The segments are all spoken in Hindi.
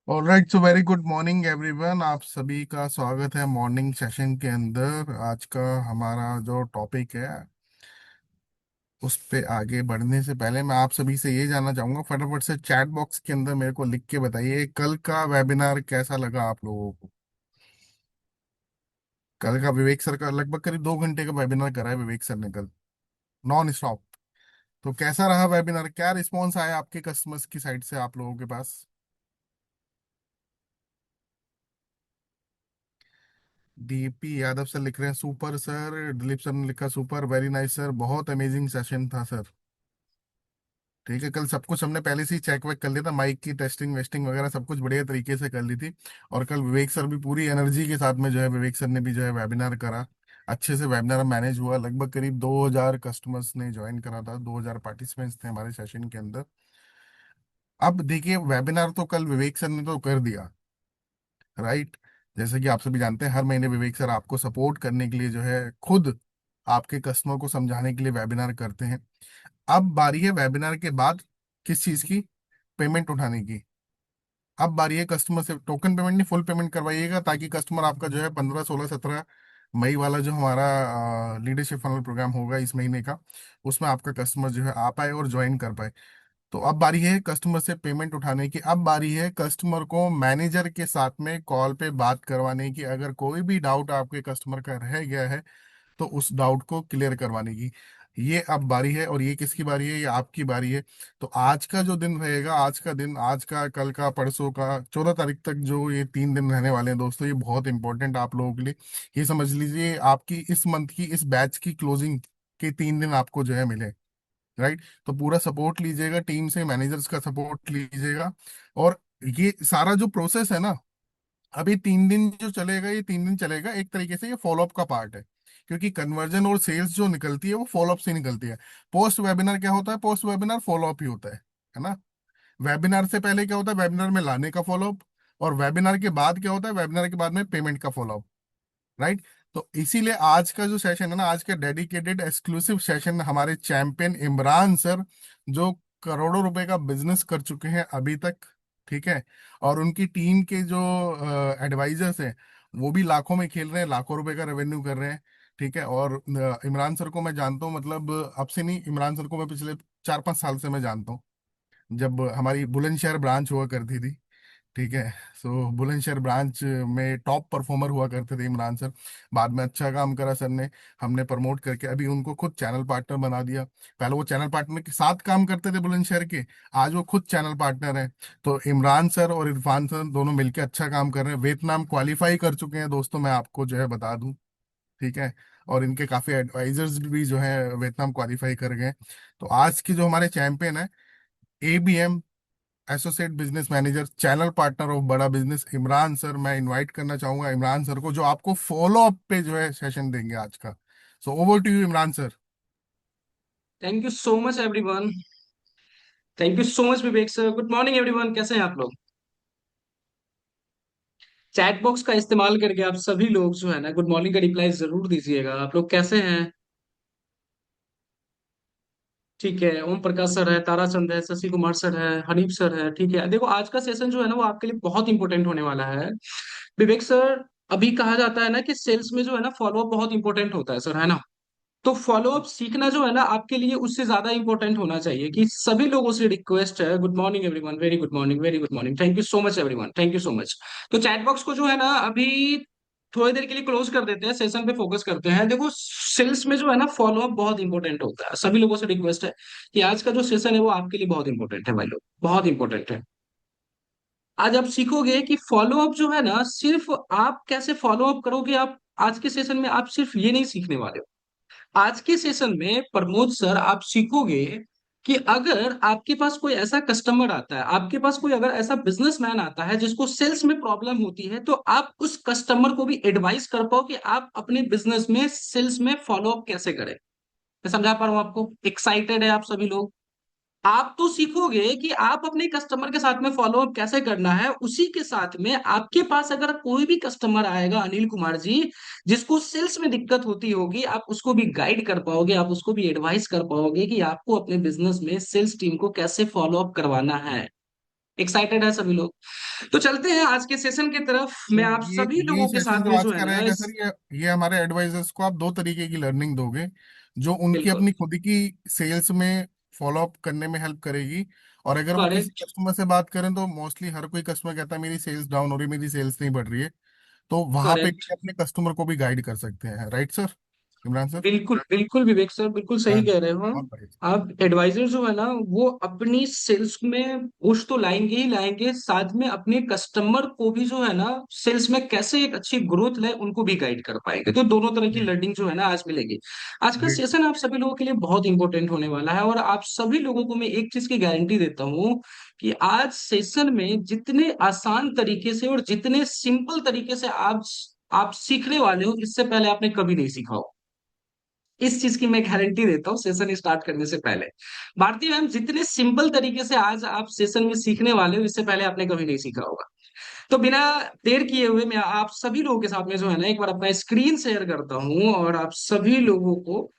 Alright, so very good morning everyone. आप सभी का स्वागत है मॉर्निंग सेशन के अंदर। आज का हमारा जो टॉपिक है उस पे आगे बढ़ने से पहले मैं आप सभी से ये जानना चाहूंगा, फटाफट से चैट बॉक्स के अंदर मेरे को लिख के बताइए, कल का वेबिनार कैसा लगा आप लोगों को। कल का विवेक सर का लगभग करीब 2 घंटे का वेबिनार करा है विवेक सर ने कल, नॉन स्टॉप। तो कैसा रहा वेबिनार, क्या रिस्पॉन्स आया आपके कस्टमर्स की साइड से आप लोगों के पास। डीपी यादव सर लिख रहे हैं सुपर सर, दिलीप सर ने लिखा सुपर, वेरी नाइस सर, बहुत अमेजिंग सेशन था सर। ठीक है, कल सब कुछ हमने पहले से ही चेक वेक कर लिया था, माइक की टेस्टिंग वेस्टिंग वगैरह सब कुछ बढ़िया तरीके से कर ली थी। और कल विवेक सर भी पूरी एनर्जी के साथ में जो है, विवेक सर ने भी जो है वेबिनार करा। अच्छे से वेबिनार मैनेज हुआ, लगभग करीब 2000 कस्टमर्स ने ज्वाइन करा था, 2000 पार्टिसिपेंट्स थे हमारे सेशन के अंदर। अब देखिए, वेबिनार तो कल विवेक सर ने तो कर दिया, राइट। जैसे कि आप सभी जानते हैं, हर महीने विवेक सर आपको सपोर्ट करने के लिए जो है खुद आपके कस्टमर को समझाने के लिए वेबिनार करते हैं। अब बारी है वेबिनार के बाद किस चीज की, पेमेंट उठाने की। अब बारी है कस्टमर से, टोकन पेमेंट नहीं, फुल पेमेंट करवाइएगा, ताकि कस्टमर आपका जो है 15 16 17 मई वाला जो हमारा लीडरशिप फनल प्रोग्राम होगा इस महीने का, उसमें आपका कस्टमर जो है आ पाए और ज्वाइन कर पाए। तो अब बारी है कस्टमर से पेमेंट उठाने की। अब बारी है कस्टमर को मैनेजर के साथ में कॉल पे बात करवाने की। अगर कोई भी डाउट आपके कस्टमर का रह गया है तो उस डाउट को क्लियर करवाने की। ये अब बारी है, और ये किसकी बारी है, ये आपकी बारी है। तो आज का जो दिन रहेगा, आज का दिन, आज का, कल का, परसों का, 14 तारीख तक जो ये 3 दिन रहने वाले हैं दोस्तों, ये बहुत इंपॉर्टेंट आप लोगों के लिए। ये समझ लीजिए आपकी इस मंथ की, इस बैच की क्लोजिंग के 3 दिन आपको जो है मिले, राइट। तो पूरा सपोर्ट लीजिएगा, टीम से मैनेजर्स का सपोर्ट लीजिएगा। और ये सारा जो प्रोसेस है ना, अभी 3 दिन जो चलेगा, ये 3 दिन चलेगा, एक तरीके से ये फॉलोअप का पार्ट है। क्योंकि कन्वर्जन और सेल्स जो निकलती है वो फॉलोअप से निकलती है। पोस्ट वेबिनार क्या होता है, पोस्ट वेबिनार फॉलोअप ही होता है ना। वेबिनार से पहले क्या होता है, वेबिनार में लाने का फॉलोअप। और वेबिनार के बाद क्या होता है, वेबिनार के बाद में पेमेंट का फॉलोअप, राइट। तो इसीलिए आज का जो सेशन है ना, आज का डेडिकेटेड एक्सक्लूसिव सेशन हमारे चैंपियन इमरान सर, जो करोड़ों रुपए का बिजनेस कर चुके हैं अभी तक, ठीक है। और उनकी टीम के जो एडवाइजर्स हैं, वो भी लाखों में खेल रहे हैं, लाखों रुपए का रेवेन्यू कर रहे हैं। ठीक है। और इमरान सर को मैं जानता हूँ, मतलब अब से नहीं, इमरान सर को मैं पिछले 4 5 साल से मैं जानता हूँ, जब हमारी बुलंदशहर ब्रांच हुआ करती थी। ठीक है। सो बुलंदशहर ब्रांच में टॉप परफॉर्मर हुआ करते थे इमरान सर। बाद में अच्छा काम करा सर ने, हमने प्रमोट करके अभी उनको खुद चैनल पार्टनर बना दिया। पहले वो चैनल पार्टनर के साथ काम करते थे बुलंदशहर के, आज वो खुद चैनल पार्टनर हैं। तो इमरान सर और इरफान सर दोनों मिलकर अच्छा काम कर रहे हैं, वियतनाम क्वालिफाई कर चुके हैं दोस्तों, मैं आपको जो है बता दूं। ठीक है। और इनके काफी एडवाइजर्स भी जो है वियतनाम क्वालिफाई कर गए। तो आज की जो हमारे चैंपियन है, ABM associate business manager, channel partner of बड़ा बिजनेस, इमरान सर, मैं इनवाइट करना चाहूंगा इमरान सर को, जो आपको फॉलो अप पे जो है सेशन देंगे आज का। So over to you Imran sir. Thank you so much everyone. Thank you so much Vivek sir. Good morning everyone, कैसे हैं आप लोग? चैट बॉक्स का इस्तेमाल करके आप सभी लोग जो है ना गुड मॉर्निंग का रिप्लाई जरूर दीजिएगा। आप लोग कैसे हैं? ठीक है, ओम प्रकाश सर है, ताराचंद है, शशि कुमार सर है, हनीफ सर है। ठीक है, देखो आज का सेशन जो है ना वो आपके लिए बहुत इंपॉर्टेंट होने वाला है। विवेक सर, अभी कहा जाता है ना कि सेल्स में जो है ना फॉलोअप बहुत इंपॉर्टेंट होता है सर, है ना? तो फॉलोअप सीखना जो है ना आपके लिए उससे ज्यादा इंपॉर्टेंट होना चाहिए। कि सभी लोगों से रिक्वेस्ट है, good morning everyone, very good morning, very good morning, thank you so much everyone, thank you so much. तो चैट बॉक्स को जो है ना अभी थोड़ी देर के लिए क्लोज कर देते हैं, सेशन पे फोकस करते हैं। देखो सेल्स में जो है ना फॉलोअप बहुत इंपॉर्टेंट होता है। सभी लोगों से रिक्वेस्ट है कि आज का जो सेशन है वो आपके लिए बहुत इंपॉर्टेंट है भाई लोग, बहुत इंपॉर्टेंट है। आज आप सीखोगे कि फॉलोअप जो है ना सिर्फ आप कैसे फॉलोअप करोगे। आप आज के सेशन में आप सिर्फ ये नहीं सीखने वाले हो। आज के सेशन में प्रमोद सर आप सीखोगे कि अगर आपके पास कोई ऐसा कस्टमर आता है, आपके पास कोई अगर ऐसा बिजनेसमैन आता है जिसको सेल्स में प्रॉब्लम होती है, तो आप उस कस्टमर को भी एडवाइस कर पाओ कि आप अपने बिजनेस में सेल्स में फॉलो अप कैसे करें। मैं समझा पा रहा हूं आपको? एक्साइटेड है आप सभी लोग? आप तो सीखोगे कि आप अपने कस्टमर के साथ में फॉलो अप कैसे करना है। उसी के साथ में आपके पास अगर कोई भी कस्टमर आएगा अनिल कुमार जी, जिसको सेल्स में दिक्कत होती होगी, आप उसको भी गाइड कर पाओगे, आप उसको भी एडवाइस कर पाओगे कि आपको अपने बिजनेस में सेल्स टीम को कैसे फॉलो अप करवाना है। एक्साइटेड है सभी लोग? तो चलते हैं आज के सेशन की तरफ। मैं तो आप ये सभी ये लोगों के सेशन साथ जो में आज जो है का ना रहेगा इस। सर, ये हमारे एडवाइजर्स को आप दो तरीके की लर्निंग दोगे, जो उनकी बिल्कुल। अपनी खुद की सेल्स में फॉलो अप करने में हेल्प करेगी। और अगर वो किसी करेक्ट। कस्टमर से बात करें तो मोस्टली हर कोई कस्टमर कहता है मेरी सेल्स डाउन हो रही है, मेरी सेल्स नहीं बढ़ रही है। तो वहां पे भी करेक्ट। अपने कस्टमर को भी गाइड कर सकते हैं, राइट सर, इमरान सर? बिल्कुल बिल्कुल विवेक सर, बिल्कुल सही हाँ, कह रहे हो। बहुत बढ़िया। आप एडवाइजर जो है ना, वो अपनी सेल्स में पुश तो लाएंगे ही लाएंगे, साथ में अपने कस्टमर को भी जो है ना सेल्स में कैसे एक अच्छी ग्रोथ ले उनको भी गाइड कर पाएंगे। तो दोनों तरह की लर्निंग जो है ना आज मिलेगी। आज का ग्रेट। सेशन आप सभी लोगों के लिए बहुत इंपॉर्टेंट होने वाला है, और आप सभी लोगों को मैं एक चीज की गारंटी देता हूँ कि आज सेशन में जितने आसान तरीके से और जितने सिंपल तरीके से आप सीखने वाले हो, इससे पहले आपने कभी नहीं सीखा हो। इस चीज की मैं गारंटी देता हूँ सेशन स्टार्ट करने से पहले। भारती मैम, जितने सिंपल तरीके से आज आप सेशन में सीखने वाले हो, इससे पहले आपने कभी नहीं सीखा होगा। तो बिना देर किए हुए मैं आप सभी लोगों के साथ में जो है ना एक बार अपना स्क्रीन शेयर करता हूँ, और आप सभी लोगों को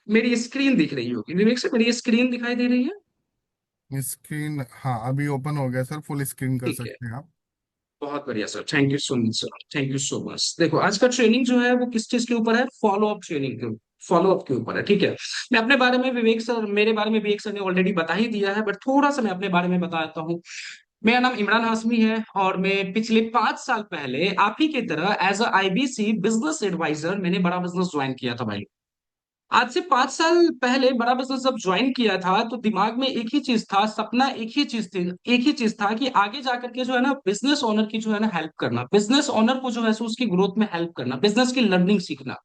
मेरी स्क्रीन दिख रही होगी। विवेक से मेरी स्क्रीन दिखाई दे रही है? स्क्रीन, हाँ अभी ओपन हो गया सर, फुल स्क्रीन कर ठीक है। सकते हैं आप। बहुत बढ़िया sir, thank you so much sir, thank you so much. देखो आज का ट्रेनिंग जो है वो किस चीज के ऊपर है? फॉलो अप ट्रेनिंग के, फॉलो अप के ऊपर है। ठीक है। मैं अपने बारे में विवेक सर, मेरे बारे में विवेक सर ने ऑलरेडी बता ही दिया है, बट थोड़ा सा मैं अपने बारे में बताता हूँ। मेरा नाम इमरान हाशमी है, और मैं पिछले 5 साल पहले आप ही की तरह as a IBC business adviser मैंने बड़ा बिजनेस ज्वाइन किया था भाई। आज से 5 साल पहले बड़ा बिजनेस जब ज्वाइन किया था तो दिमाग में एक ही चीज था, सपना एक ही चीज थी, एक ही चीज था कि आगे जाकर के जो है ना बिजनेस ओनर की जो है ना हेल्प करना, बिजनेस ओनर को जो है सो उसकी ग्रोथ में हेल्प करना, बिजनेस की लर्निंग सीखना।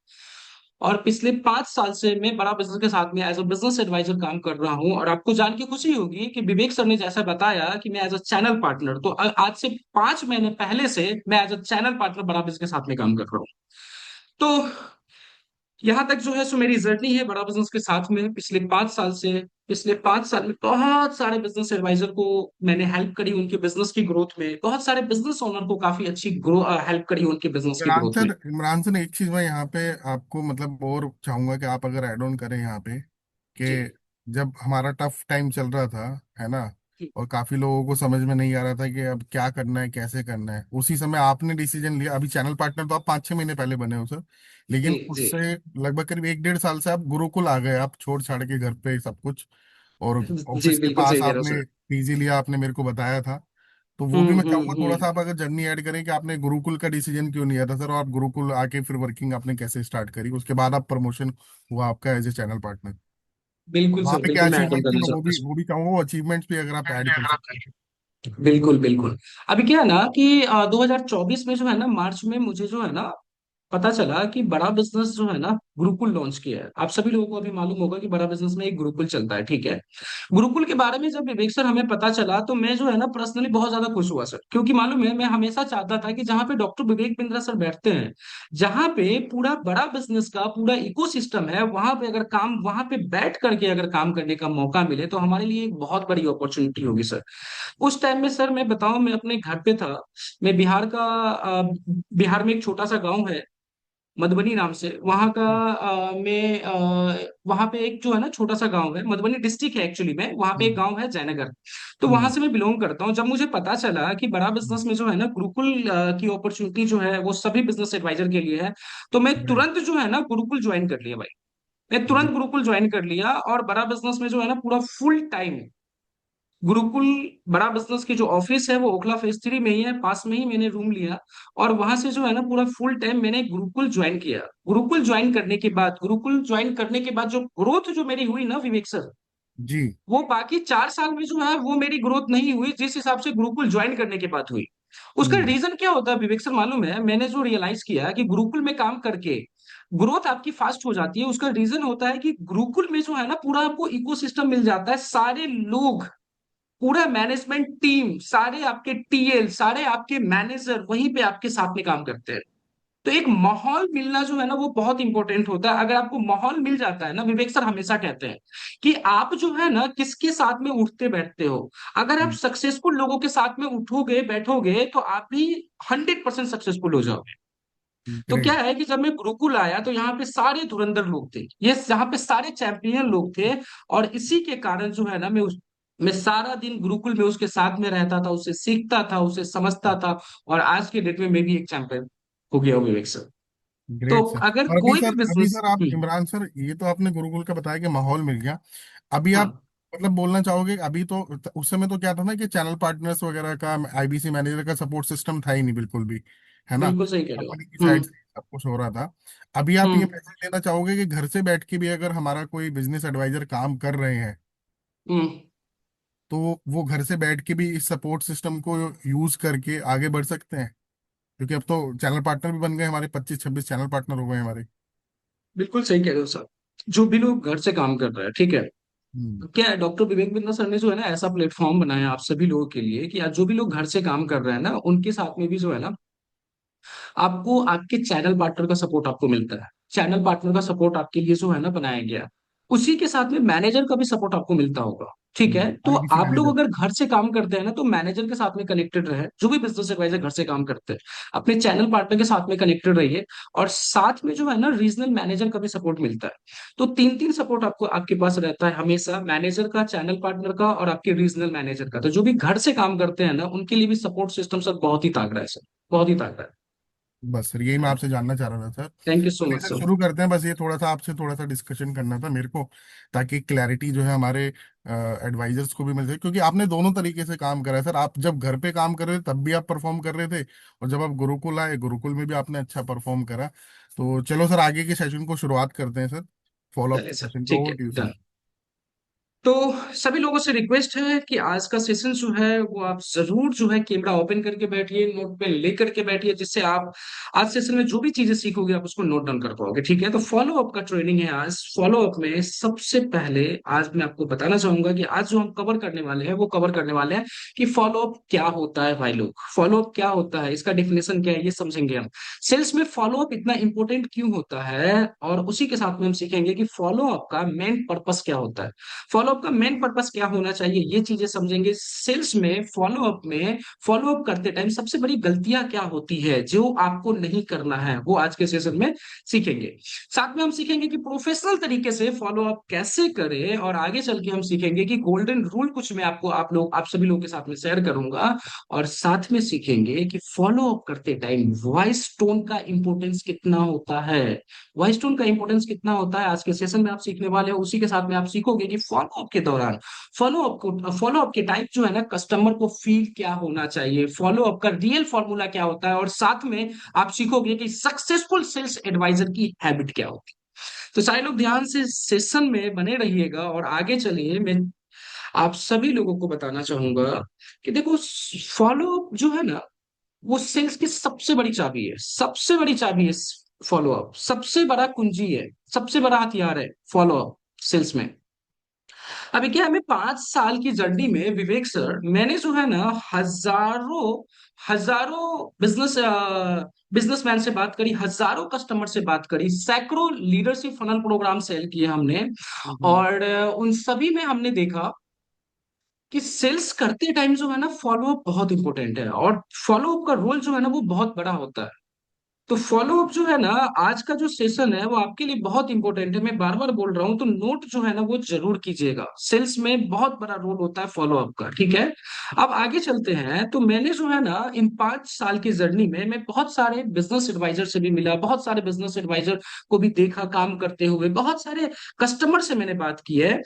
और पिछले 5 साल से मैं बड़ा बिजनेस के साथ में एज अ बिजनेस एडवाइजर काम कर रहा हूँ। और आपको जान के खुशी होगी कि विवेक सर ने जैसा बताया कि मैं एज अ चैनल पार्टनर, तो आज से 5 महीने पहले से मैं एज अ चैनल पार्टनर बड़ा बिजनेस के साथ में काम कर रहा हूँ। तो यहाँ तक जो है सो मेरी जर्नी है बड़ा बिजनेस के साथ में पिछले 5 साल से। पिछले 5 साल में बहुत सारे बिजनेस एडवाइजर को मैंने हेल्प करी उनके बिजनेस की ग्रोथ में, बहुत सारे बिजनेस ओनर को काफी अच्छी ग्रो हेल्प करी उनके बिजनेस की ग्रोथ में। इमरान सर एक चीज मैं यहाँ पे आपको मतलब और चाहूंगा कि आप अगर ऐड ऑन करें यहाँ पे, जी। कि जब हमारा टफ टाइम चल रहा था, है ना, और काफी लोगों को समझ में नहीं आ रहा था कि अब क्या करना है कैसे करना है, उसी समय आपने डिसीजन लिया। अभी चैनल पार्टनर तो आप 5-6 महीने पहले बने हो सर, जी। लेकिन जी। उससे लगभग करीब 1-1.5 साल से आप गुरुकुल आ गए, आप छोड़ छाड़ के घर पे सब कुछ, और जी ऑफिस के बिल्कुल पास सही कह रहे हो आपने सर। पीजी लिया, आपने मेरे को बताया था। तो वो भी मैं चाहूंगा थोड़ा हम्म। सा आप अगर जर्नी ऐड करें कि आपने गुरुकुल का डिसीजन क्यों लिया था सर, और आप गुरुकुल आके फिर वर्किंग आपने कैसे स्टार्ट करी, उसके बाद आप प्रमोशन हुआ आपका एज ए चैनल पार्टनर, बिल्कुल वहां सर, पे क्या बिल्कुल मैं ऐड ऑन अचीवमेंट थी, करना मैं वो चाहूंगा भी वो भी चाहूंगा, वो अचीवमेंट्स भी अगर आप ऐड कर सकते सर। बिल्कुल बिल्कुल। अभी क्या है ना कि 2024 में जो है ना मार्च में मुझे जो है ना पता चला कि बड़ा बिजनेस जो है ना गुरुकुल लॉन्च किया है। आप सभी लोगों को अभी मालूम होगा कि बड़ा बिजनेस में एक गुरुकुल चलता है। ठीक है। गुरुकुल के बारे में जब विवेक सर हमें पता चला तो मैं जो है ना पर्सनली बहुत ज्यादा खुश हुआ सर, क्योंकि मालूम है मैं हमेशा चाहता था कि जहाँ पे डॉक्टर विवेक बिंद्रा सर बैठते हैं, जहाँ पे पूरा बड़ा बिजनेस का पूरा इकोसिस्टम है, वहां पे अगर काम, वहां पे बैठ करके अगर काम करने का मौका मिले तो हमारे लिए एक बहुत बड़ी अपॉर्चुनिटी होगी सर। उस टाइम में सर मैं बताऊं, मैं अपने घर पे था। मैं बिहार का, बिहार में एक छोटा सा गांव है मधुबनी नाम से, वहां का मैं वहां पे एक जो है ना छोटा सा गांव है, मधुबनी डिस्ट्रिक्ट है एक्चुअली में, वहां पे एक हैं। गांव है जयनगर। तो वहां हम्म। से मैं बिलोंग करता हूँ। जब मुझे पता चला कि बड़ा बिजनेस में जो है ना गुरुकुल की अपॉर्चुनिटी जो है वो सभी बिजनेस एडवाइजर के लिए है, तो मैं ग्रेट। तुरंत जो है ना गुरुकुल ज्वाइन कर लिया भाई। मैं तुरंत गुरुकुल ज्वाइन कर लिया, और बड़ा बिजनेस में जो है ना पूरा फुल टाइम गुरुकुल, बड़ा बिजनेस की जो ऑफिस है वो ओखला फेज 3 में ही है, पास में ही मैंने रूम लिया। और वहां से जो है ना पूरा फुल टाइम मैंने गुरुकुल ज्वाइन किया। गुरुकुल ज्वाइन करने के बाद जो ग्रोथ जो मेरी हुई ना विवेक सर, जी। वो बाकी 4 साल में जो है वो मेरी ग्रोथ नहीं हुई जिस हिसाब से गुरुकुल ज्वाइन करने के बाद हुई। उसका हम्म। रीजन क्या होता है विवेक सर मालूम है? मैंने जो रियलाइज किया कि गुरुकुल में काम करके ग्रोथ आपकी फास्ट हो जाती है, उसका रीजन होता है कि गुरुकुल में जो है ना पूरा आपको इकोसिस्टम मिल जाता है, सारे लोग, पूरा मैनेजमेंट टीम, सारे आपके टीएल, सारे आपके मैनेजर वहीं पे आपके साथ में काम करते हैं। तो एक माहौल मिलना जो है ना वो बहुत इंपॉर्टेंट होता है। अगर आपको माहौल मिल जाता है ना, विवेक सर हमेशा कहते हैं कि आप जो है ना किसके साथ में उठते बैठते हो। अगर आप सक्सेसफुल लोगों के साथ में उठोगे बैठोगे तो आप भी 100% सक्सेसफुल हो जाओगे। तो क्या ग्रेट। है कि जब मैं गुरुकुल आया तो यहाँ पे सारे धुरंधर लोग थे, ये यहाँ पे सारे चैंपियन लोग थे। और इसी के कारण जो है ना मैं मैं सारा दिन गुरुकुल में उसके साथ में रहता था, उससे सीखता था, उससे समझता था, और आज के डेट में मैं भी एक चैंपियन हो गया हूँ विवेक सर। तो ग्रेट सर। अगर और अभी कोई भी सर, अभी बिजनेस। सर आप इमरान सर, ये तो आपने गुरुकुल का बताया कि माहौल मिल गया। अभी आप हाँ, मतलब बोलना चाहोगे, अभी तो उस समय तो क्या था ना कि चैनल पार्टनर्स वगैरह का, आईबीसी मैनेजर का सपोर्ट सिस्टम था ही नहीं बिल्कुल भी, है ना। बिल्कुल सही कह रहे हो। कंपनी की साइड से सब कुछ हो रहा था। अभी आप ये हम्म मैसेज देना चाहोगे कि घर से बैठ के भी अगर हमारा कोई बिजनेस एडवाइजर काम कर रहे हैं, हम्म। तो वो घर से बैठ के भी इस सपोर्ट सिस्टम को यूज करके आगे बढ़ सकते हैं? क्योंकि अब तो चैनल पार्टनर भी बन गए हमारे, 25-26 चैनल पार्टनर हो गए हमारे। बिल्कुल सही कह रहे हो सर। जो भी लोग घर से काम कर रहे हैं, ठीक है, हम्म। क्या है, डॉक्टर विवेक बिंद्रा सर ने जो है ना ऐसा प्लेटफॉर्म बनाया आप सभी लोगों के लिए कि आज जो भी लोग घर से काम कर रहे हैं ना, उनके साथ में भी जो है ना, आपको आपके चैनल पार्टनर का सपोर्ट आपको मिलता है। चैनल पार्टनर का सपोर्ट आपके लिए जो है ना बनाया गया, उसी के साथ में मैनेजर का भी सपोर्ट आपको मिलता होगा। ठीक है, तो आईबीसी आप लोग मैनेजर। अगर घर से काम करते हैं ना, तो मैनेजर के साथ में कनेक्टेड रहे, जो भी बिजनेस एडवाइजर घर से काम करते हैं, अपने चैनल पार्टनर के साथ में कनेक्टेड रहिए। और साथ में जो है ना रीजनल मैनेजर का भी सपोर्ट मिलता है। तो तीन तीन सपोर्ट आपको आपके पास रहता है हमेशा, मैनेजर का, चैनल पार्टनर का, और आपके रीजनल मैनेजर का। तो जो भी घर से काम करते हैं ना, उनके लिए भी सपोर्ट सिस्टम सर बहुत ही तगड़ा है सर, बहुत ही तगड़ा बस सर, यही मैं आपसे जानना चाह रहा था सर। थैंक यू सो चलिए मच सर, सर। शुरू करते हैं। बस ये थोड़ा सा आपसे थोड़ा सा डिस्कशन करना था मेरे को, ताकि क्लैरिटी जो है हमारे एडवाइजर्स को भी मिल सके। क्योंकि आपने दोनों तरीके से काम करा है सर। आप जब घर पे काम कर रहे थे तब भी आप परफॉर्म कर रहे थे, और जब आप गुरुकुल आए, गुरुकुल में भी आपने अच्छा परफॉर्म करा। तो चलो सर, आगे के सेशन को शुरुआत करते हैं सर, फॉलो अप चलिए सर, सेशन को। ठीक है, over to you sir. Done. तो सभी लोगों से रिक्वेस्ट है कि आज का सेशन जो है वो आप जरूर जो है कैमरा ओपन करके बैठिए, नोट पेन लेकर के बैठिए, जिससे आप आज सेशन में जो भी चीजें सीखोगे आप उसको नोट डाउन कर पाओगे। ठीक है, तो फॉलो अप का ट्रेनिंग है आज। फॉलो अप में सबसे पहले आज मैं आपको बताना चाहूंगा कि आज जो हम कवर करने वाले हैं वो कवर करने वाले हैं कि फॉलो अप क्या होता है। भाई लोग, फॉलो अप क्या होता है, इसका डेफिनेशन क्या है, ये समझेंगे हम। सेल्स में फॉलो अप इतना इंपॉर्टेंट क्यों होता है, और उसी के साथ में हम सीखेंगे कि फॉलो अप का मेन पर्पस क्या होता है, फॉलोअप का मेन पर्पस क्या होना चाहिए, ये चीजें समझेंगे। सेल्स में फॉलो अप करते टाइम सबसे बड़ी गलतियां क्या होती है जो आपको नहीं करना है, वो आज के सेशन में सीखेंगे। साथ में हम सीखेंगे कि प्रोफेशनल तरीके से फॉलो अप कैसे करें, और आगे चल के हम सीखेंगे कि गोल्डन रूल कुछ मैं आपको आप सभी लोगों के साथ में शेयर करूंगा। और साथ में सीखेंगे कि फॉलो अप करते टाइम वॉइस टोन का इंपॉर्टेंस कितना होता है। वॉइस टोन का इंपॉर्टेंस कितना होता है आज के सेशन में आप सीखने वाले हो। उसी के साथ में आप सीखोगे कि फॉलो अप के दौरान, फॉलो अप के टाइप जो है ना, कस्टमर को फील क्या होना चाहिए, फॉलो अप का रियल फॉर्मूला क्या होता है, और साथ में आप सीखोगे कि सक्सेसफुल सेल्स एडवाइजर की हैबिट क्या होती है। तो सारे लोग ध्यान से सेशन में बने रहिएगा, और आगे चलिए मैं आप सभी लोगों को बताना चाहूंगा कि देखो, फॉलो अप जो है ना, वो सेल्स की सबसे बड़ी चाबी है, सबसे बड़ी चाबी है। फॉलो अप सबसे बड़ा कुंजी है, सबसे बड़ा हथियार है फॉलो अप सेल्स में। अभी क्या, हमें 5 साल की जर्नी में विवेक सर, मैंने जो है ना हजारों हजारों बिजनेसमैन से बात करी, हजारों कस्टमर से बात करी, सैकड़ों लीडरशिप फनल प्रोग्राम सेल किए हमने। हम्म। और उन सभी में हमने देखा कि सेल्स करते टाइम जो है ना फॉलो अप बहुत इंपॉर्टेंट है, और फॉलो अप का रोल जो है ना वो बहुत बड़ा होता है। तो फॉलो अप जो है ना, आज का जो सेशन है वो आपके लिए बहुत इंपॉर्टेंट है, मैं बार बार बोल रहा हूं, तो नोट जो है ना वो जरूर कीजिएगा। सेल्स में बहुत बड़ा रोल होता है फॉलो अप का। ठीक है, अब आगे चलते हैं। तो मैंने जो है ना इन 5 साल की जर्नी में मैं बहुत सारे बिजनेस एडवाइजर से भी मिला, बहुत सारे बिजनेस एडवाइजर को भी देखा काम करते हुए, बहुत सारे कस्टमर से मैंने बात की है।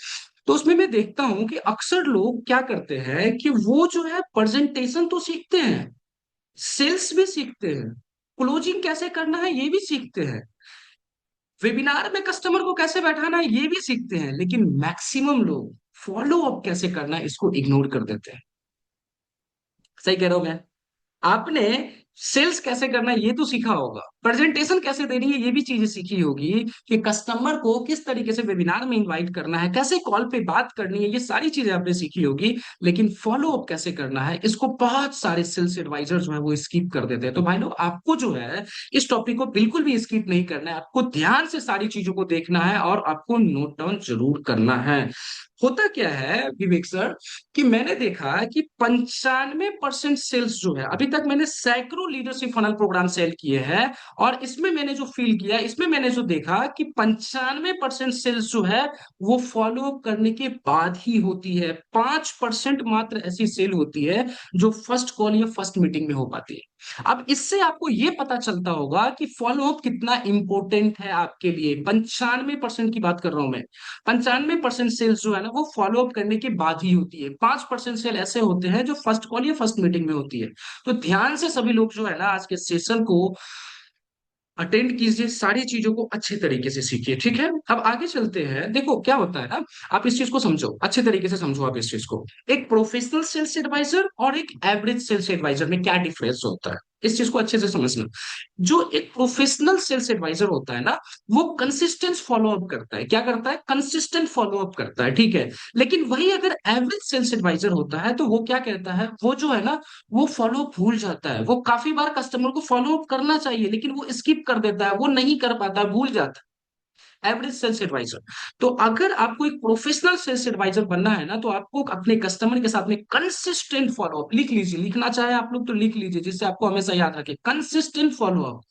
तो उसमें मैं देखता हूं कि अक्सर लोग क्या करते हैं कि वो जो है प्रेजेंटेशन तो सीखते हैं, सेल्स भी सीखते हैं, क्लोजिंग कैसे करना है ये भी सीखते हैं, वेबिनार में कस्टमर को कैसे बैठाना है ये भी सीखते हैं, लेकिन मैक्सिमम लोग फॉलो अप कैसे करना है इसको इग्नोर कर देते हैं। सही कह रहा हूं मैं? आपने सेल्स कैसे करना है ये तो सीखा होगा, प्रेजेंटेशन कैसे देनी है ये भी चीजें सीखी होगी, कि कस्टमर को किस तरीके से वेबिनार में इनवाइट करना है, कैसे कॉल पे बात करनी है, ये सारी चीजें आपने सीखी होगी। लेकिन फॉलो अप कैसे करना है इसको बहुत सारे सेल्स एडवाइजर जो है वो स्किप कर देते हैं। तो भाई लोग, आपको जो है इस टॉपिक को बिल्कुल भी स्किप नहीं करना है, आपको ध्यान से सारी चीजों को देखना है, और आपको नोट डाउन जरूर करना है। होता क्या है विवेक सर, कि मैंने देखा कि 95% सेल्स जो है, अभी तक मैंने सैकड़ों लीडरशिप फनल प्रोग्राम सेल किए हैं, और इसमें मैंने जो फील किया, इसमें मैंने जो देखा कि 95% सेल्स जो है वो फॉलो अप करने के बाद ही होती है। 5% मात्र ऐसी सेल होती है जो फर्स्ट कॉल या फर्स्ट मीटिंग में हो पाती है। अब इससे आपको ये पता चलता होगा कि फॉलो अप कितना इंपॉर्टेंट है आपके लिए। 95% की बात कर रहा हूं मैं। 95% सेल्स जो है ना वो फॉलो अप करने के बाद ही होती है। 5% सेल ऐसे होते हैं जो फर्स्ट कॉल या फर्स्ट मीटिंग में होती है। तो ध्यान से सभी लोग जो है ना आज के सेशन को अटेंड कीजिए, सारी चीजों को अच्छे तरीके से सीखिए, ठीक है। अब आगे चलते हैं। देखो क्या होता है ना, आप इस चीज को समझो, अच्छे तरीके से समझो आप इस चीज को। एक प्रोफेशनल सेल्स एडवाइजर और एक एवरेज सेल्स एडवाइजर में क्या डिफरेंस होता है, इस चीज को अच्छे से समझना। जो एक प्रोफेशनल सेल्स एडवाइजर होता है ना, वो कंसिस्टेंट फॉलो अप करता है। क्या करता है? कंसिस्टेंट फॉलो अप करता है, ठीक है। लेकिन वही अगर एवरेज सेल्स एडवाइजर होता है तो वो क्या कहता है, वो जो है ना वो फॉलो अप भूल जाता है। वो काफी बार कस्टमर को फॉलो अप करना चाहिए लेकिन वो स्किप कर देता है, वो नहीं कर पाता, भूल जाता है। Average sales adviser. तो अगर आपको एक प्रोफेशनल सेल्स एडवाइजर बनना है ना, तो आपको अपने कस्टमर के साथ में कंसिस्टेंट फॉलो अप, लिख लीजिए, लिखना चाहे आप लोग तो लिख लीजिए जिससे आपको हमेशा याद रखे, consistent follow up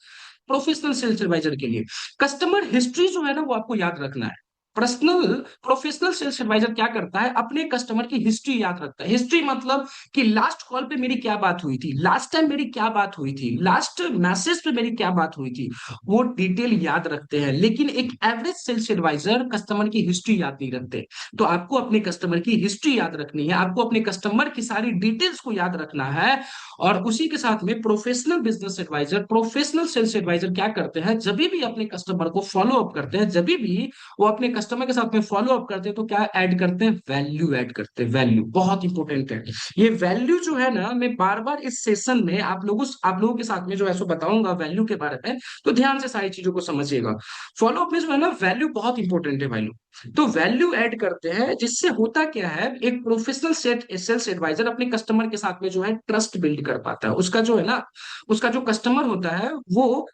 professional sales adviser के लिए। कस्टमर हिस्ट्री जो है ना वो आपको याद रखना है। पर्सनल प्रोफेशनल सेल्स एडवाइजर क्या करता है, अपने कस्टमर की हिस्ट्री याद रखता है। हिस्ट्री मतलब कि लास्ट कॉल पे मेरी क्या बात हुई थी, लास्ट टाइम मेरी क्या बात हुई थी, लास्ट मैसेज पे मेरी क्या बात हुई थी, वो डिटेल याद रखते हैं। लेकिन एक एवरेज सेल्स एडवाइजर कस्टमर की हिस्ट्री याद नहीं रखते। तो आपको अपने कस्टमर की हिस्ट्री याद रखनी है, आपको अपने कस्टमर की सारी डिटेल्स को याद रखना है। और उसी के साथ में professional business adviser, professional sales adviser क्या करते हैं, जब भी अपने कस्टमर को फॉलो अप करते हैं, जब भी वो अपने कस्टमर के साथ में फॉलो अप करते हैं, तो क्या ऐड करते हैं, वैल्यू ऐड करते हैं। वैल्यू बहुत इंपॉर्टेंट है। ये वैल्यू जो है ना, मैं बार बार इस सेशन में आप लोगों के साथ में जो है सो बताऊंगा वैल्यू के बारे में। तो ध्यान से सारी चीजों को समझिएगा। फॉलो अप में जो है ना वैल्यू बहुत इंपॉर्टेंट है वैल्यू। तो वैल्यू ऐड करते हैं जिससे होता क्या है, एक प्रोफेशनल सेल्स एडवाइजर अपने कस्टमर के साथ में जो है ट्रस्ट बिल्ड कर पाता है। उसका जो है ना, उसका जो कस्टमर होता है वो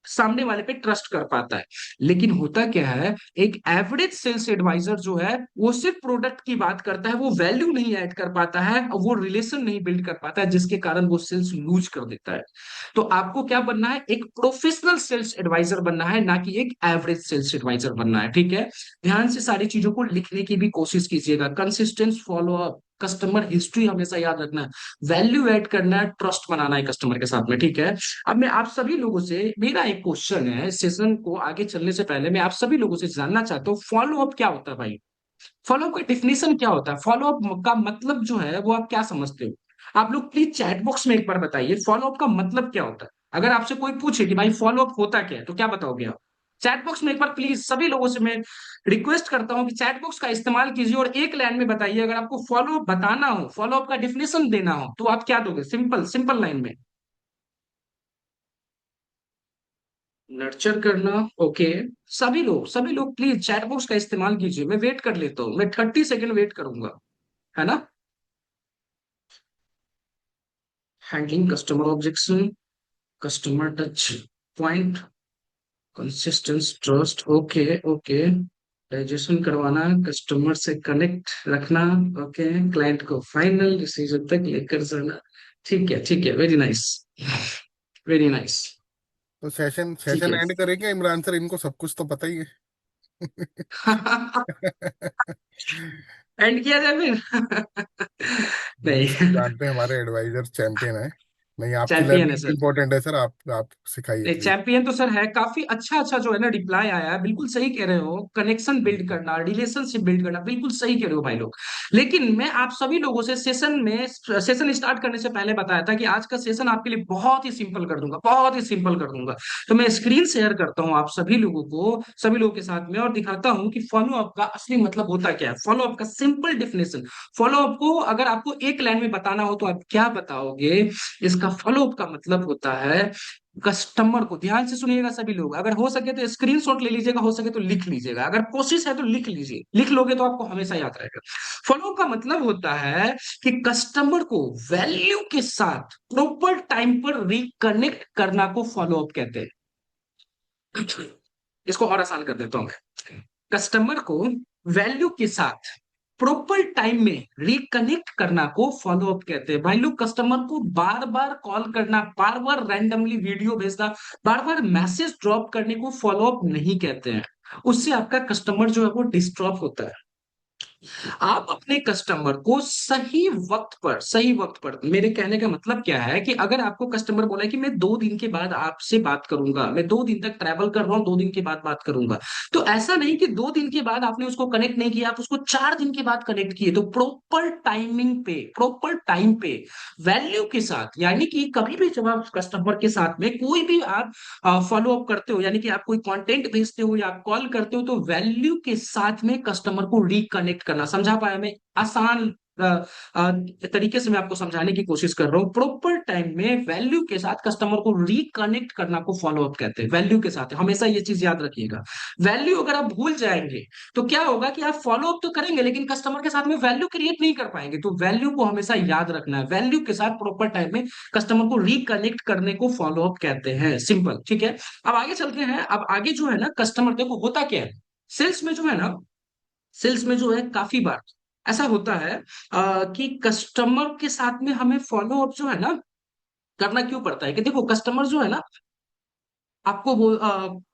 सामने वाले पे ट्रस्ट कर पाता है। लेकिन होता क्या है, एक एवरेज सेल्स एडवाइजर जो है वो सिर्फ प्रोडक्ट की बात करता है, वो वैल्यू नहीं ऐड कर पाता है और वो रिलेशन नहीं बिल्ड कर पाता है, जिसके कारण वो सेल्स लूज कर देता है। तो आपको क्या बनना है, एक प्रोफेशनल सेल्स एडवाइजर बनना है, ना कि एक एवरेज सेल्स एडवाइजर बनना है, ठीक है। ध्यान से सारी चीजों को लिखने की भी कोशिश कीजिएगा। Consistence follow up, customer history हमेशा याद रखना है, वैल्यू ऐड करना है, ट्रस्ट बनाना है कस्टमर के साथ में, ठीक है। अब मैं आप सभी लोगों से, मेरा एक क्वेश्चन है, सेशन को आगे चलने से पहले मैं आप सभी लोगों से जानना चाहता हूँ, फॉलो अप क्या होता है भाई? फॉलो अप का डिफिनेशन क्या होता है? फॉलो अप का मतलब जो है वो आप क्या समझते हो? आप लोग प्लीज चैट बॉक्स में एक बार बताइए, फॉलो अप का मतलब क्या होता है? अगर आपसे कोई पूछे कि भाई फॉलो अप होता क्या है, तो क्या बताओगे आप? चैट बॉक्स में एक बार प्लीज सभी लोगों से मैं रिक्वेस्ट करता हूं कि चैट बॉक्स का इस्तेमाल कीजिए और एक लाइन में बताइए, अगर आपको फॉलो अप बताना हो, फॉलो अप का डिफिनेशन देना हो, तो आप क्या दोगे? सिंपल सिंपल लाइन में। नर्चर करना। ओके। सभी लोग प्लीज चैट बॉक्स का इस्तेमाल कीजिए, मैं वेट कर लेता हूँ, मैं 30 सेकंड वेट करूंगा, है ना। Handling customer objection, customer touch point, consistence, trust, okay okay. Digestion करवाना, कस्टमर से कनेक्ट रखना, ओके। क्लाइंट को फाइनल डिसीजन तक लेकर जाना। ठीक है, ठीक है, वेरी नाइस, वेरी नाइस। तो सेशन ठीक सेशन है। एंड करेंगे इमरान सर, इनको सब कुछ तो पता ही है। एंड किया जाए फिर? नहीं सर, नहीं। जानते हैं हमारे एडवाइजर चैंपियन है। नहीं, आपकी चैंपियन है लर्निंग सर। इंपॉर्टेंट है सर, आप सिखाइए नहीं, प्लीज। चैंपियन तो सर है, काफी अच्छा अच्छा जो है ना रिप्लाई आया है, बिल्कुल सही कह रहे हो, कनेक्शन बिल्ड करना, रिलेशनशिप बिल्ड करना, बिल्कुल सही कह रहे हो भाई लोग। लेकिन मैं आप सभी लोगों से सेशन स्टार्ट करने से पहले बताया था कि आज का सेशन आपके लिए बहुत ही सिंपल कर दूंगा, बहुत ही सिंपल कर दूंगा। तो मैं स्क्रीन शेयर करता हूँ आप सभी लोगों को, सभी लोगों के साथ में, और दिखाता हूँ कि फॉलो अप का असली मतलब होता क्या है, फॉलो अप का सिंपल डिफिनेशन। फॉलो अप को अगर आपको एक लाइन में बताना हो तो आप क्या बताओगे? इसका फॉलो अप का मतलब होता है कस्टमर को, ध्यान से सुनिएगा सभी लोग, अगर हो सके तो स्क्रीनशॉट ले लीजिएगा, हो सके तो लिख लीजिएगा, अगर कोशिश है तो लिख लीजिए, लिख लोगे तो आपको हमेशा याद रहेगा। फॉलो का मतलब होता है कि कस्टमर को वैल्यू के साथ प्रॉपर टाइम पर रिकनेक्ट करना को फॉलो अप कहते हैं। इसको और आसान कर देता हूं मैं। कस्टमर को वैल्यू के साथ प्रॉपर टाइम में रिकनेक्ट करना को फॉलो अप कहते हैं भाई लोग। कस्टमर को बार बार कॉल करना, बार बार रैंडमली वीडियो भेजना, बार बार मैसेज ड्रॉप करने को फॉलो अप नहीं कहते हैं। उससे आपका कस्टमर जो है वो डिस्टर्ब होता है। आप अपने कस्टमर को सही वक्त पर, मेरे कहने का मतलब क्या है कि अगर आपको कस्टमर बोला है कि मैं 2 दिन के बाद आपसे बात करूंगा, मैं 2 दिन तक ट्रैवल कर रहा हूँ, 2 दिन के बाद बात करूंगा, तो ऐसा नहीं कि 2 दिन के बाद आपने उसको कनेक्ट नहीं किया, आप उसको 4 दिन के बाद कनेक्ट किए। तो प्रॉपर टाइमिंग पे, प्रॉपर टाइम पे, वैल्यू के साथ, यानी कि कभी भी जब आप कस्टमर के साथ में कोई भी आप फॉलो अप करते हो, यानी कि आप कोई कंटेंट भेजते हो या कॉल करते हो, तो वैल्यू के साथ में कस्टमर को रिकनेक्ट करना। समझा पाया मैं? आसान तरीके से मैं आपको समझाने की कोशिश कर रहा हूँ। प्रॉपर टाइम में वैल्यू के साथ कस्टमर को रिकनेक्ट करना को फॉलो अप कहते हैं। वैल्यू के साथ, हमेशा ये चीज याद रखिएगा। वैल्यू अगर आप भूल जाएंगे तो क्या होगा कि आप फॉलो अप तो करेंगे लेकिन कस्टमर के साथ में वैल्यू क्रिएट नहीं कर पाएंगे। तो वैल्यू को हमेशा याद रखना है। वैल्यू के साथ प्रॉपर टाइम में कस्टमर को रिकनेक्ट करने को फॉलो अप कहते हैं। सिंपल, ठीक है। अब आगे चलते हैं। अब आगे जो है ना, कस्टमर, देखो होता क्या है सेल्स में जो है ना, सेल्स में जो है काफी बार ऐसा होता है कि कस्टमर के साथ में हमें फॉलो अप जो है ना करना क्यों पड़ता है, कि देखो कस्टमर जो है ना आपको वो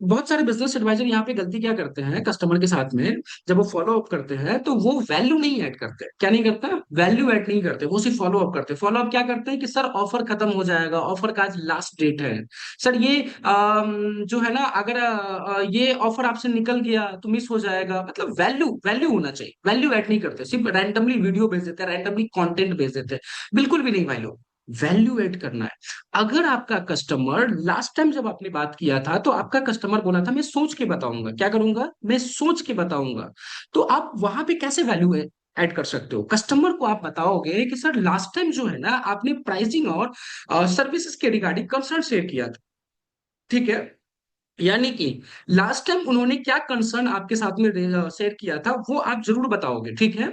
बहुत सारे बिजनेस एडवाइजर यहाँ पे गलती क्या करते हैं कस्टमर के साथ में, जब वो फॉलो अप करते हैं तो वो वैल्यू नहीं ऐड करते। क्या नहीं करते? वैल्यू ऐड नहीं करते, वो सिर्फ फॉलो अप करते हैं। फॉलो अप क्या करते हैं कि सर ऑफर खत्म हो जाएगा, ऑफर का आज लास्ट डेट है, सर ये जो है ना अगर ये ऑफर आपसे निकल गया तो मिस हो जाएगा। मतलब वैल्यू, वैल्यू होना चाहिए, वैल्यू ऐड नहीं करते, सिर्फ रैंडमली वीडियो भेज देते हैं, रैंडमली कंटेंट भेज देते हैं। बिल्कुल भी नहीं भाई लोग, वैल्यू ऐड करना है। अगर आपका कस्टमर लास्ट टाइम जब आपने बात किया था तो आपका कस्टमर बोला था मैं सोच के बताऊंगा, क्या करूंगा, मैं सोच के बताऊंगा, तो आप वहां पे कैसे वैल्यू ऐड कर सकते हो? कस्टमर को आप बताओगे कि सर लास्ट टाइम जो है ना आपने प्राइसिंग और सर्विसेज के रिगार्डिंग कंसर्न शेयर किया था, ठीक है। यानी कि लास्ट टाइम उन्होंने क्या कंसर्न आपके साथ में शेयर किया था वो आप जरूर बताओगे, ठीक है।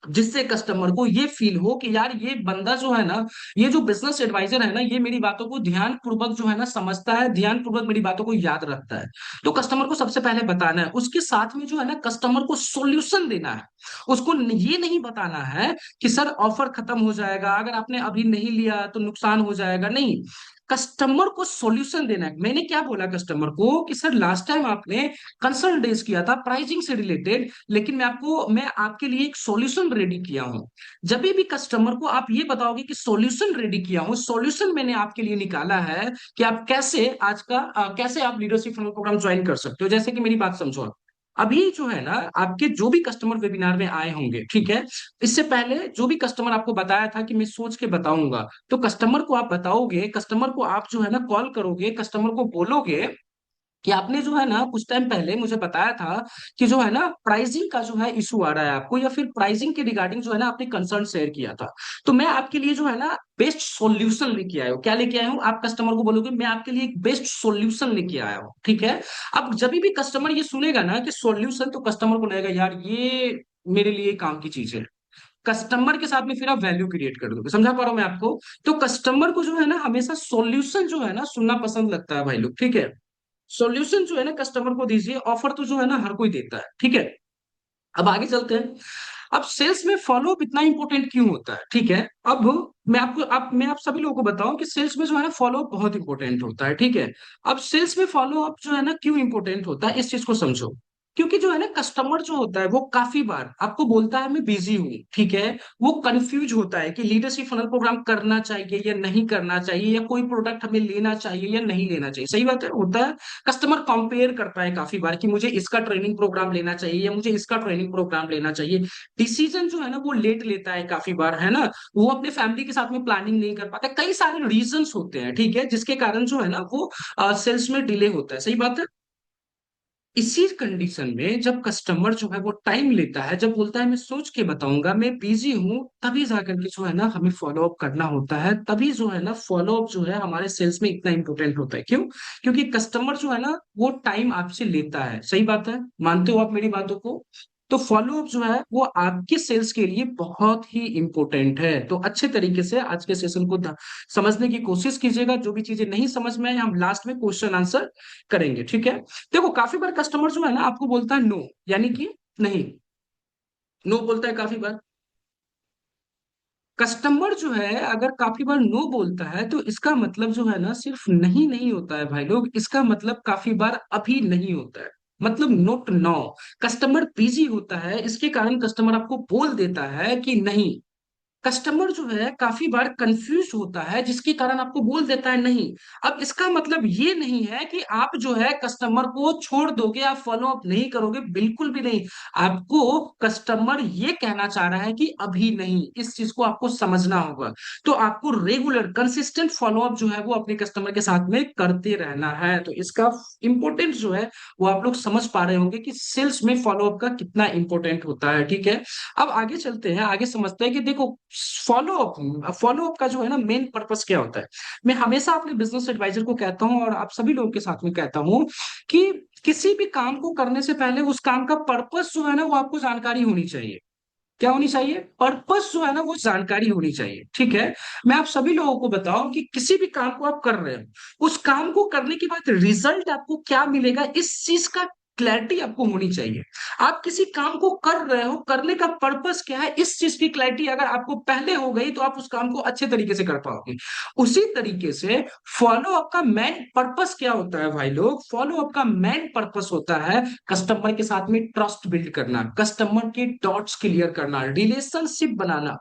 जिससे कस्टमर को ये फील हो कि यार ये बंदा जो है ना, ये जो बिजनेस एडवाइजर है ना, ये मेरी बातों को ध्यान पूर्वक जो है ना समझता है, ध्यान पूर्वक मेरी बातों को याद रखता है। तो कस्टमर को सबसे पहले बताना है, उसके साथ में जो है ना कस्टमर को सॉल्यूशन देना है। उसको ये नहीं बताना है कि सर ऑफर खत्म हो जाएगा, अगर आपने अभी नहीं लिया तो नुकसान हो जाएगा, नहीं। कस्टमर को सॉल्यूशन देना है। मैंने क्या बोला कस्टमर को कि सर लास्ट टाइम आपने कंसर्न रेज किया था प्राइसिंग से रिलेटेड, लेकिन मैं आपके लिए एक सॉल्यूशन रेडी किया हूं। जब भी कस्टमर को आप ये बताओगे कि सॉल्यूशन रेडी किया हूं, सॉल्यूशन मैंने आपके लिए निकाला है कि आप कैसे आज का कैसे आप लीडरशिप प्रोग्राम ज्वाइन कर सकते हो। जैसे कि मेरी बात समझो आप, अभी जो है ना आपके जो भी कस्टमर वेबिनार में आए होंगे, ठीक है, इससे पहले जो भी कस्टमर आपको बताया था कि मैं सोच के बताऊंगा, तो कस्टमर को आप बताओगे, कस्टमर को आप जो है ना कॉल करोगे, कस्टमर को बोलोगे कि आपने जो है ना कुछ टाइम पहले मुझे बताया था कि जो है ना प्राइसिंग का जो है इशू आ रहा है आपको, या फिर प्राइसिंग के रिगार्डिंग जो है ना आपने कंसर्न शेयर किया था, तो मैं आपके लिए जो है ना बेस्ट सॉल्यूशन लेके आया हूँ। क्या लेके आया हूँ? आप कस्टमर को बोलोगे मैं आपके लिए एक बेस्ट सॉल्यूशन लेके आया हूँ, ठीक है। अब जब भी कस्टमर ये सुनेगा ना कि सॉल्यूशन, तो कस्टमर को लगेगा यार ये मेरे लिए काम की चीज है। कस्टमर के साथ में फिर आप वैल्यू क्रिएट कर दोगे। समझा पा रहा हूं मैं आपको? तो कस्टमर को जो है ना हमेशा सॉल्यूशन जो है ना सुनना पसंद लगता है भाई लोग, ठीक है। सॉल्यूशन जो है ना कस्टमर को दीजिए, ऑफर तो जो है ना हर कोई देता है, ठीक है। अब आगे चलते हैं। अब सेल्स में फॉलो अप इतना इंपॉर्टेंट क्यों होता है, ठीक है। अब मैं आप सभी लोगों को बताऊं कि सेल्स में जो है ना फॉलो अप बहुत इंपॉर्टेंट होता है, ठीक है। अब सेल्स में फॉलो अप जो है ना क्यों इंपॉर्टेंट होता है, इस चीज को समझो। क्योंकि जो है ना कस्टमर जो होता है वो काफी बार आपको बोलता है मैं बिजी हूँ, ठीक है। वो कंफ्यूज होता है कि लीडरशिप फनल प्रोग्राम करना चाहिए या नहीं करना चाहिए, या कोई प्रोडक्ट हमें लेना चाहिए या नहीं लेना चाहिए। सही बात है, होता है। कस्टमर कंपेयर करता है काफी बार कि मुझे इसका ट्रेनिंग प्रोग्राम लेना चाहिए या मुझे इसका ट्रेनिंग प्रोग्राम लेना चाहिए। डिसीजन जो है ना वो लेट लेता है काफी बार, है ना। वो अपने फैमिली के साथ में प्लानिंग नहीं कर पाता, कई सारे रीजंस होते हैं, ठीक है, जिसके कारण जो है ना वो सेल्स में डिले होता है। सही बात है। इसी कंडीशन में जब कस्टमर जो है वो टाइम लेता है, जब बोलता है मैं सोच के बताऊंगा, मैं बिजी हूं, तभी जाकर के जो है ना हमें फॉलो अप करना होता है। तभी जो है ना फॉलो अप जो है हमारे सेल्स में इतना इंपॉर्टेंट होता है। क्यों? क्योंकि कस्टमर जो है ना वो टाइम आपसे लेता है। सही बात है, मानते हो आप मेरी बातों को? तो फॉलो अप जो है वो आपके सेल्स के लिए बहुत ही इंपॉर्टेंट है। तो अच्छे तरीके से आज के सेशन को समझने की कोशिश कीजिएगा। जो भी चीजें नहीं समझ में आए हम लास्ट में क्वेश्चन आंसर करेंगे, ठीक है। देखो काफी बार कस्टमर जो है ना आपको बोलता है नो, यानी कि नहीं, नो बोलता है काफी बार। कस्टमर जो है अगर काफी बार नो बोलता है तो इसका मतलब जो है ना सिर्फ नहीं नहीं होता है भाई लोग, इसका मतलब काफी बार अभी नहीं होता है। मतलब नोट नो, कस्टमर बिजी होता है, इसके कारण कस्टमर आपको बोल देता है कि नहीं। कस्टमर जो है काफी बार कंफ्यूज होता है जिसके कारण आपको बोल देता है नहीं। अब इसका मतलब ये नहीं है कि आप जो है कस्टमर को छोड़ दोगे, आप फॉलो अप नहीं करोगे, बिल्कुल भी नहीं। आपको कस्टमर ये कहना चाह रहा है कि अभी नहीं, इस चीज को आपको समझना होगा। तो आपको रेगुलर कंसिस्टेंट फॉलो अप जो है वो अपने कस्टमर के साथ में करते रहना है। तो इसका इंपॉर्टेंस जो है वो आप लोग समझ पा रहे होंगे कि सेल्स में फॉलो अप का कितना इंपॉर्टेंट होता है, ठीक है। अब आगे चलते हैं, आगे समझते हैं कि देखो फॉलो अप का जो है ना मेन पर्पस क्या होता है। मैं हमेशा अपने बिजनेस एडवाइजर को कहता हूं और आप सभी लोगों के साथ में कहता हूं कि किसी भी काम को करने से पहले उस काम का पर्पस जो है ना वो आपको जानकारी होनी चाहिए। क्या होनी चाहिए? पर्पस जो है ना वो जानकारी होनी चाहिए, ठीक है। मैं आप सभी लोगों को बताऊं कि किसी भी काम को आप कर रहे हो, उस काम को करने के बाद रिजल्ट आपको क्या मिलेगा इस चीज का क्लैरिटी आपको होनी चाहिए। आप किसी काम को कर रहे हो, करने का पर्पस क्या है, इस चीज की क्लैरिटी अगर आपको पहले हो गई तो आप उस काम को अच्छे तरीके से कर पाओगे। उसी तरीके से फॉलो अप का मेन पर्पस क्या होता है भाई लोग? फॉलो अप का मेन पर्पस होता है कस्टमर के साथ में ट्रस्ट बिल्ड करना, कस्टमर के डॉट्स क्लियर करना, रिलेशनशिप बनाना।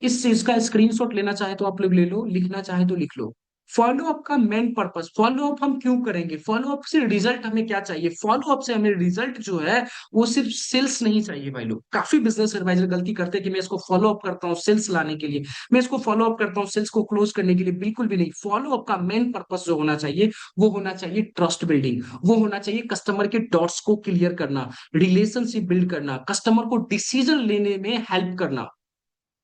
इस चीज का स्क्रीनशॉट लेना चाहे तो आप लोग ले लो, लिखना चाहे तो लिख लो। फॉलो अप का मेन पर्पस, फॉलो अप हम क्यों करेंगे, फॉलो अप से रिजल्ट हमें क्या चाहिए, फॉलो अप से हमें रिजल्ट जो है वो सिर्फ सेल्स नहीं चाहिए भाई लोग। काफी बिजनेस एडवाइजर गलती करते हैं कि मैं इसको फॉलो अप करता हूँ सेल्स लाने के लिए, मैं इसको फॉलो अप करता हूँ सेल्स को क्लोज करने के लिए, बिल्कुल भी नहीं। फॉलो अप का मेन पर्पस जो होना चाहिए वो होना चाहिए ट्रस्ट बिल्डिंग, वो होना चाहिए कस्टमर के डॉट्स को क्लियर करना, रिलेशनशिप बिल्ड करना, कस्टमर को डिसीजन लेने में हेल्प करना।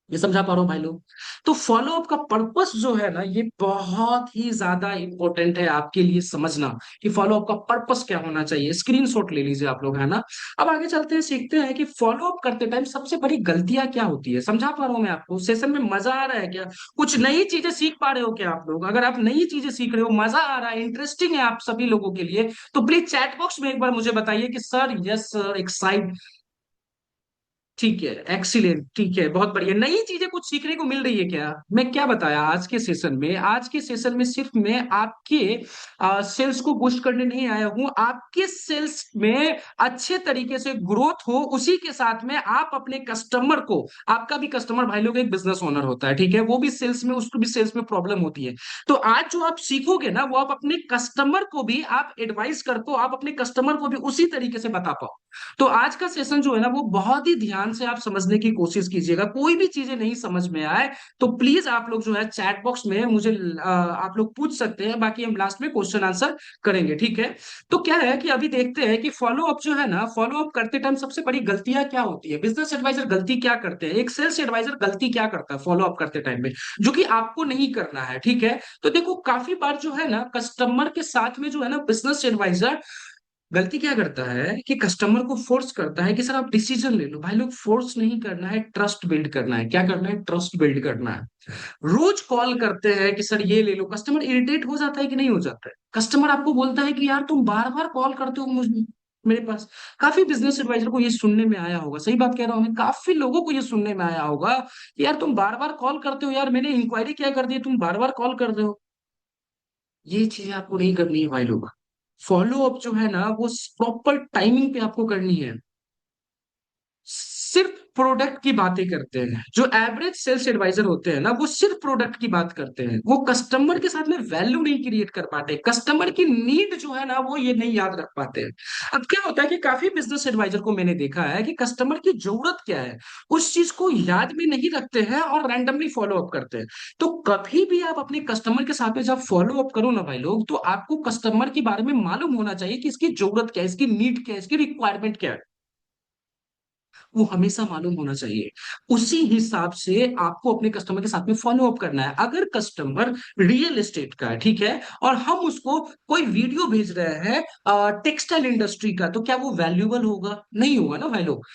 ये समझा पा रहा हूँ भाई लोग? तो फॉलो अप का पर्पस जो है ना ये बहुत ही ज्यादा इंपॉर्टेंट है आपके लिए समझना कि फॉलो अप का पर्पस क्या होना चाहिए। स्क्रीनशॉट ले लीजिए आप लोग, है ना। अब आगे चलते हैं, सीखते हैं कि फॉलो अप करते टाइम सबसे बड़ी गलतियां क्या होती है। समझा पा रहा हूँ मैं आपको? सेशन में मजा आ रहा है क्या? कुछ नई चीजें सीख पा रहे हो क्या आप लोग? अगर आप नई चीजें सीख रहे हो, मजा आ रहा है, इंटरेस्टिंग है आप सभी लोगों के लिए, तो प्लीज चैट बॉक्स में एक बार मुझे बताइए कि सर यस सर एक्साइट। ठीक है, एक्सीलेंट, ठीक है, बहुत बढ़िया। नई चीजें कुछ सीखने को मिल रही है क्या? मैं क्या बताया आज के सेशन में? आज के सेशन में सिर्फ मैं आपके सेल्स को बूस्ट करने नहीं आया हूं, आपके सेल्स में अच्छे तरीके से ग्रोथ हो उसी के साथ में आप अपने कस्टमर को, आपका भी कस्टमर भाई लोग एक बिजनेस ओनर होता है, ठीक है, वो भी सेल्स में, उसको भी सेल्स में प्रॉब्लम होती है। तो आज जो आप सीखोगे ना वो आप अपने कस्टमर को भी आप एडवाइस कर पाओ, आप अपने कस्टमर को भी उसी तरीके से बता पाओ। तो आज का सेशन जो है ना वो बहुत ही ध्यान से आप समझने की कोशिश कीजिएगा। कोई भी चीजें नहीं समझ में आए तो प्लीज आप लोग जो है चैट बॉक्स में मुझे आप लोग पूछ सकते हैं, बाकी हम लास्ट में क्वेश्चन आंसर करेंगे, ठीक है। तो क्या है कि अभी देखते हैं कि फॉलो अप जो है ना, फॉलो अप करते टाइम सबसे बड़ी गलतियां क्या होती है, बिजनेस एडवाइजर गलती क्या करते हैं, एक सेल्स एडवाइजर गलती क्या करता है फॉलो अप करते टाइम में, जो कि आपको नहीं करना है, ठीक है। तो देखो काफी बार जो है ना कस्टमर के साथ में जो है ना बिजनेस एडवाइजर गलती क्या करता है कि कस्टमर को फोर्स करता है कि सर आप डिसीजन ले लो। भाई लोग फोर्स नहीं करना है, ट्रस्ट बिल्ड करना है। क्या करना है? ट्रस्ट बिल्ड करना है। रोज कॉल करते हैं कि सर ये ले लो, कस्टमर इरिटेट हो जाता है कि नहीं हो जाता है? कस्टमर आपको बोलता है कि यार तुम बार बार कॉल करते हो मुझ मेरे पास। काफी बिजनेस एडवाइजर को ये सुनने में आया होगा, सही बात कह रहा हूं मैं, काफी लोगों को ये सुनने में आया होगा कि यार तुम बार बार कॉल करते हो, यार मैंने इंक्वायरी क्या कर दी है, तुम बार बार कॉल कर रहे हो। ये चीजें आपको नहीं करनी है भाई लोग। फॉलो अप जो है ना वो प्रॉपर टाइमिंग पे आपको करनी है। सिर्फ प्रोडक्ट की बातें करते हैं जो एवरेज सेल्स एडवाइजर होते हैं ना, वो सिर्फ प्रोडक्ट की बात करते हैं, वो कस्टमर के साथ में वैल्यू नहीं क्रिएट कर पाते, कस्टमर की नीड जो है ना वो ये नहीं याद रख पाते हैं। अब क्या होता है कि काफी बिजनेस एडवाइजर को मैंने देखा है कि कस्टमर की जरूरत क्या है उस चीज को याद में नहीं रखते हैं और रैंडमली फॉलो अप करते हैं। तो कभी भी आप अपने कस्टमर के साथ में जब फॉलो अप करो ना भाई लोग, तो आपको कस्टमर के बारे में मालूम होना चाहिए कि इसकी जरूरत क्या है, इसकी नीड क्या है, इसकी रिक्वायरमेंट क्या है, वो हमेशा मालूम होना चाहिए। उसी हिसाब से आपको अपने कस्टमर के साथ में फॉलो अप करना है। अगर कस्टमर रियल एस्टेट का है, ठीक है, और हम उसको कोई वीडियो भेज रहे हैं टेक्सटाइल इंडस्ट्री का, तो क्या वो वैल्यूएबल होगा? नहीं होगा ना भाई लोग।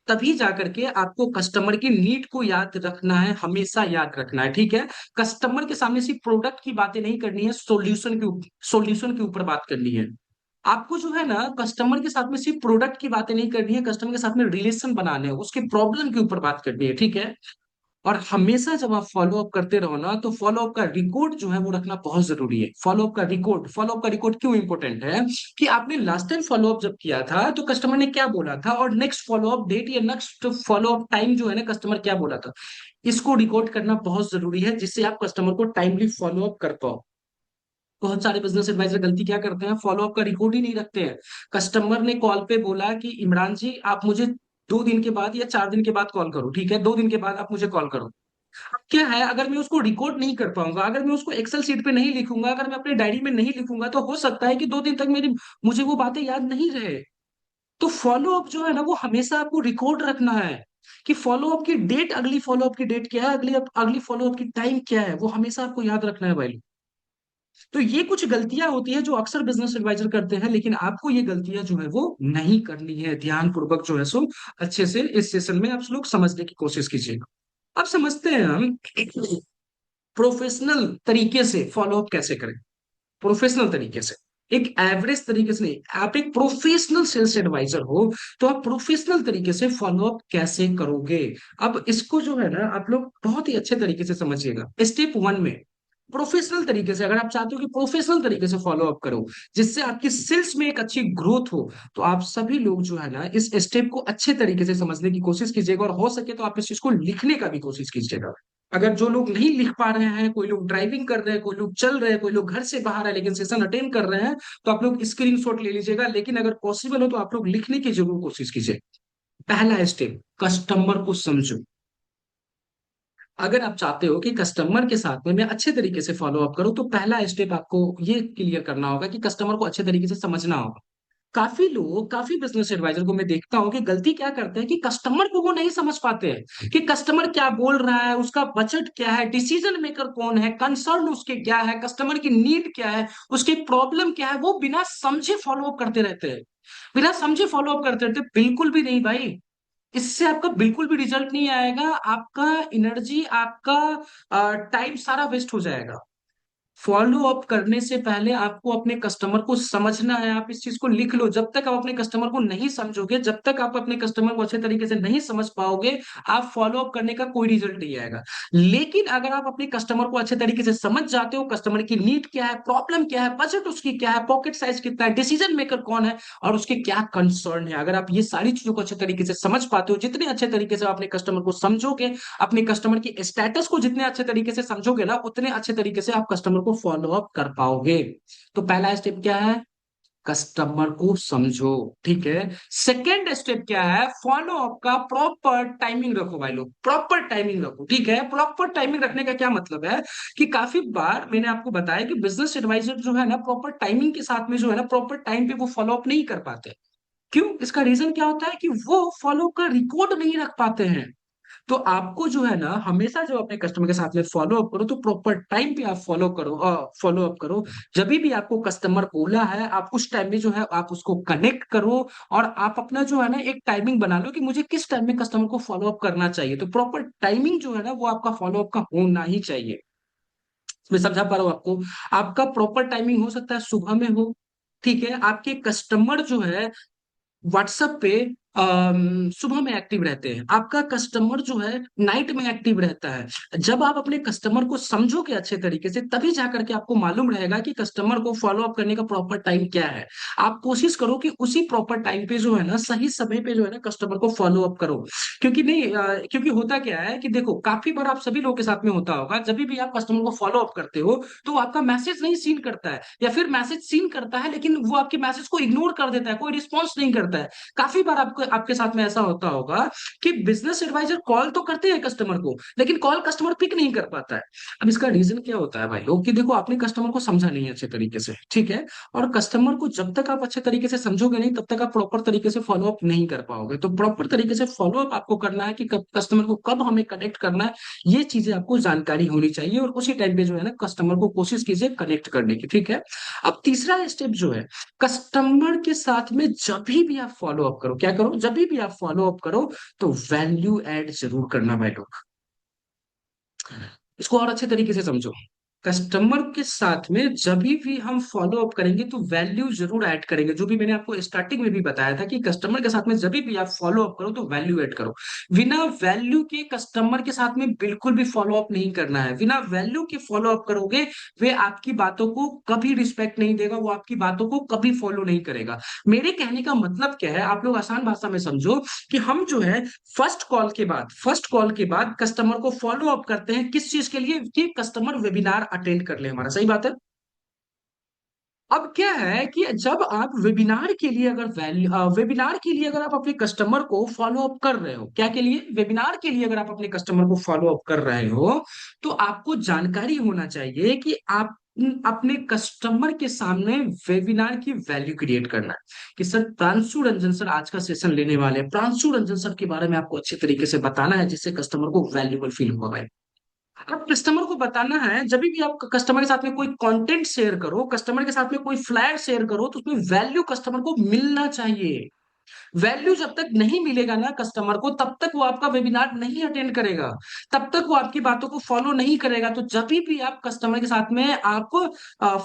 तभी जाकर के आपको कस्टमर की नीड को याद रखना है, हमेशा याद रखना है, ठीक है। कस्टमर के सामने सिर्फ प्रोडक्ट की बातें नहीं करनी है, सॉल्यूशन के ऊपर बात करनी है। आपको जो है ना कस्टमर के साथ में सिर्फ प्रोडक्ट की बातें नहीं करनी है, कस्टमर के साथ में रिलेशन बनाने हैं, उसके प्रॉब्लम के ऊपर बात करनी है, ठीक है। और हमेशा जब आप फॉलो अप करते रहो ना, तो फॉलो अप का रिकॉर्ड जो है वो रखना बहुत जरूरी है। फॉलो अप का रिकॉर्ड क्यों इंपॉर्टेंट है, कि आपने लास्ट टाइम फॉलो अप जब किया था तो कस्टमर ने क्या बोला था, और नेक्स्ट फॉलो अप डेट या नेक्स्ट फॉलो अप टाइम जो है ना कस्टमर क्या बोला था, इसको रिकॉर्ड करना बहुत जरूरी है, जिससे आप कस्टमर को टाइमली फॉलो अप कर पाओ। बहुत सारे बिजनेस एडवाइजर गलती क्या करते हैं, फॉलो अप का रिकॉर्ड ही नहीं रखते हैं। कस्टमर ने कॉल पे बोला कि इमरान जी आप मुझे 2 दिन के बाद या 4 दिन के बाद कॉल करो, ठीक है, 2 दिन के बाद आप मुझे कॉल करो। क्या है, अगर मैं उसको रिकॉर्ड नहीं कर पाऊंगा, अगर मैं उसको एक्सेल सीट पे नहीं लिखूंगा, अगर मैं अपने डायरी में नहीं लिखूंगा, तो हो सकता है कि 2 दिन तक मेरी मुझे वो बातें याद नहीं रहे। तो फॉलो अप जो है ना वो हमेशा आपको रिकॉर्ड रखना है, कि फॉलो अप की डेट, अगली फॉलो अप की डेट क्या है, अगली अगली फॉलो अप की टाइम क्या है, वो हमेशा आपको याद रखना है भाई। तो ये कुछ गलतियां होती है जो अक्सर बिजनेस एडवाइजर करते हैं, लेकिन आपको ये गलतियां जो है वो नहीं करनी है, ध्यान पूर्वक जो है सो अच्छे से इस सेशन में आप लोग समझने की कोशिश कीजिएगा। अब समझते हैं हम प्रोफेशनल तरीके से फॉलो अप कैसे करें। प्रोफेशनल तरीके से, एक एवरेज तरीके से नहीं, आप एक प्रोफेशनल सेल्स एडवाइजर हो, तो आप प्रोफेशनल तरीके से फॉलो अप कैसे करोगे। अब इसको जो है ना आप लोग बहुत ही अच्छे तरीके से समझिएगा। स्टेप 1 में प्रोफेशनल तरीके से, अगर आप चाहते हो कि प्रोफेशनल तरीके से फॉलो अप करो, जिससे आपकी सेल्स में एक अच्छी ग्रोथ हो, तो आप सभी लोग जो है ना इस स्टेप को अच्छे तरीके से समझने की कोशिश कीजिएगा, और हो सके तो आप इस चीज को लिखने का भी कोशिश कीजिएगा। अगर जो लोग नहीं लिख पा रहे हैं, कोई लोग ड्राइविंग कर रहे हैं, कोई लोग चल रहे हैं, कोई लोग घर से बाहर है लेकिन सेशन अटेंड कर रहे हैं, तो आप लोग स्क्रीनशॉट ले लीजिएगा, लेकिन अगर पॉसिबल हो तो आप लोग लिखने की जरूर कोशिश कीजिए। पहला स्टेप, कस्टमर को समझो। अगर आप चाहते हो कि कस्टमर के साथ में मैं अच्छे तरीके से फॉलो अप करूं, तो पहला स्टेप आपको ये क्लियर करना होगा कि कस्टमर को अच्छे तरीके से समझना होगा। काफी लोग, काफी बिजनेस एडवाइजर को मैं देखता हूँ कि गलती क्या करते हैं, कि कस्टमर को वो नहीं समझ पाते हैं कि कस्टमर क्या बोल रहा है, उसका बजट क्या है, डिसीजन मेकर कौन है, कंसर्न उसके क्या है, कस्टमर की नीड क्या है, उसकी प्रॉब्लम क्या है, वो बिना समझे फॉलो अप करते रहते हैं। बिना समझे फॉलो अप करते रहते हैं, बिल्कुल भी नहीं भाई। इससे आपका बिल्कुल भी रिजल्ट नहीं आएगा, आपका एनर्जी, आपका टाइम सारा वेस्ट हो जाएगा। फॉलो अप करने से पहले आपको अपने कस्टमर को समझना है। आप इस चीज को लिख लो, जब तक आप अपने कस्टमर को नहीं समझोगे, जब तक आप अपने कस्टमर को अच्छे तरीके से नहीं समझ पाओगे, आप फॉलो अप करने का कोई रिजल्ट नहीं आएगा। लेकिन अगर आप अपने कस्टमर को अच्छे तरीके से समझ जाते हो, कस्टमर की नीड क्या है, प्रॉब्लम क्या है, बजट उसकी क्या है, पॉकेट साइज कितना है, डिसीजन मेकर कौन है, और उसके क्या कंसर्न है, अगर आप ये सारी चीजों को अच्छे तरीके से समझ पाते हो, जितने अच्छे तरीके से आप अपने कस्टमर को समझोगे, अपने कस्टमर की स्टेटस को जितने अच्छे तरीके से समझोगे ना, उतने अच्छे तरीके से आप कस्टमर को फॉलो अप कर पाओगे। तो पहला स्टेप क्या है, कस्टमर को समझो, ठीक है। सेकेंड स्टेप क्या है, फॉलो अप का प्रॉपर टाइमिंग रखो भाई लोग, प्रॉपर टाइमिंग रखो, ठीक है। प्रॉपर टाइमिंग रखने का क्या मतलब है, कि काफी बार मैंने आपको बताया कि बिजनेस एडवाइजर जो है ना प्रॉपर टाइमिंग के साथ में जो है ना प्रॉपर टाइम पे वो फॉलो अप नहीं कर पाते। क्यों, इसका रीजन क्या होता है, कि वो फॉलो का रिकॉर्ड नहीं रख पाते हैं। तो आपको जो है ना हमेशा जो अपने कस्टमर के साथ में फॉलो अप करो, तो प्रॉपर टाइम पे आप फॉलो अप करो। जब भी आपको कस्टमर बोला है, आप उस टाइम में जो है आप उसको कनेक्ट करो, और आप अपना जो है ना एक टाइमिंग बना लो कि मुझे किस टाइम में कस्टमर को फॉलो अप करना चाहिए। तो प्रॉपर टाइमिंग जो है ना वो आपका फॉलो अप का होना ही चाहिए। मैं समझा पा रहा हूँ आपको। आपका प्रॉपर टाइमिंग हो सकता है सुबह में हो, ठीक है। आपके कस्टमर जो है व्हाट्सएप पे सुबह में एक्टिव रहते हैं, आपका कस्टमर जो है नाइट में एक्टिव रहता है। जब आप अपने कस्टमर को समझोगे अच्छे तरीके से, तभी जाकर के आपको मालूम रहेगा कि कस्टमर को फॉलो अप करने का प्रॉपर टाइम क्या है। आप कोशिश करो कि उसी प्रॉपर टाइम पे जो है ना, सही समय पे जो है ना कस्टमर को फॉलो अप करो। क्योंकि नहीं क्योंकि होता क्या है कि देखो, काफी बार आप सभी लोगों के साथ में होता होगा, जब भी आप कस्टमर को फॉलो अप करते हो, तो वो आपका मैसेज नहीं सीन करता है, या फिर मैसेज सीन करता है लेकिन वो आपके मैसेज को इग्नोर कर देता है, कोई रिस्पॉन्स नहीं करता है। काफी बार आपको आपके साथ में ऐसा होता होगा कि बिजनेस एडवाइजर कॉल तो करते हैं कस्टमर को, लेकिन कॉल कस्टमर पिक नहीं कर पाता है। अब इसका रीजन क्या होता है भाई लोग, कि देखो आपने कस्टमर को समझा नहीं है अच्छे तरीके से, ठीक है। और कस्टमर को जब तक आप अच्छे तरीके से समझोगे नहीं, तब तक आप प्रॉपर तरीके से फॉलो अप नहीं कर पाओगे। तो प्रॉपर तरीके से फॉलो अप आपको करना है, कि कस्टमर को कब हमें कनेक्ट करना है, ये चीजें आपको जानकारी होनी चाहिए, और उसी टाइम पे जो है ना कस्टमर को कोशिश कीजिए कनेक्ट करने की, ठीक है। अब तीसरा स्टेप जो है, कस्टमर के साथ में जब भी आप फॉलो अप करो, क्या करो, जब भी आप फॉलो अप करो, तो वैल्यू ऐड जरूर करना भाई लोग। इसको और अच्छे तरीके से समझो। कस्टमर के साथ में जब भी हम फॉलो अप करेंगे तो वैल्यू जरूर ऐड करेंगे। जो भी मैंने आपको स्टार्टिंग में भी बताया था कि कस्टमर के साथ में जब भी आप फॉलो अप करो तो वैल्यू ऐड करो। बिना वैल्यू के कस्टमर के साथ में बिल्कुल भी फॉलो अप नहीं करना है। बिना वैल्यू के फॉलो अप करोगे, वे आपकी बातों को कभी रिस्पेक्ट नहीं देगा, वो आपकी बातों को कभी फॉलो नहीं करेगा। मेरे कहने का मतलब क्या है, आप लोग आसान भाषा में समझो कि हम जो है फर्स्ट कॉल के बाद कस्टमर को फॉलो अप करते हैं किस चीज के लिए, कि कस्टमर वेबिनार अटेंड कर ले हमारा। सही बात है। अब क्या है कि जब आप वेबिनार के लिए अगर आप अपने कस्टमर को फॉलो अप कर रहे हो, क्या के लिए, वेबिनार के लिए अगर आप अपने कस्टमर को फॉलो अप कर रहे हो, तो आपको जानकारी होना चाहिए कि आप अपने कस्टमर के सामने वेबिनार की वैल्यू क्रिएट करना है। कि सर प्रांशु रंजन सर आज का सेशन लेने वाले हैं, प्रांशु रंजन सर के बारे में आपको अच्छे तरीके से बताना है जिससे कस्टमर को वैल्यूबल फील होगा। आप कस्टमर को बताना है, जब भी आप कस्टमर के साथ में कोई कंटेंट शेयर करो, कस्टमर के साथ में कोई फ्लैश शेयर करो, तो उसमें वैल्यू कस्टमर को मिलना चाहिए। वैल्यू जब तक नहीं मिलेगा ना कस्टमर को, तब तक वो आपका वेबिनार नहीं अटेंड करेगा, तब तक वो आपकी बातों को फॉलो नहीं करेगा। तो जब भी आप कस्टमर के साथ में आप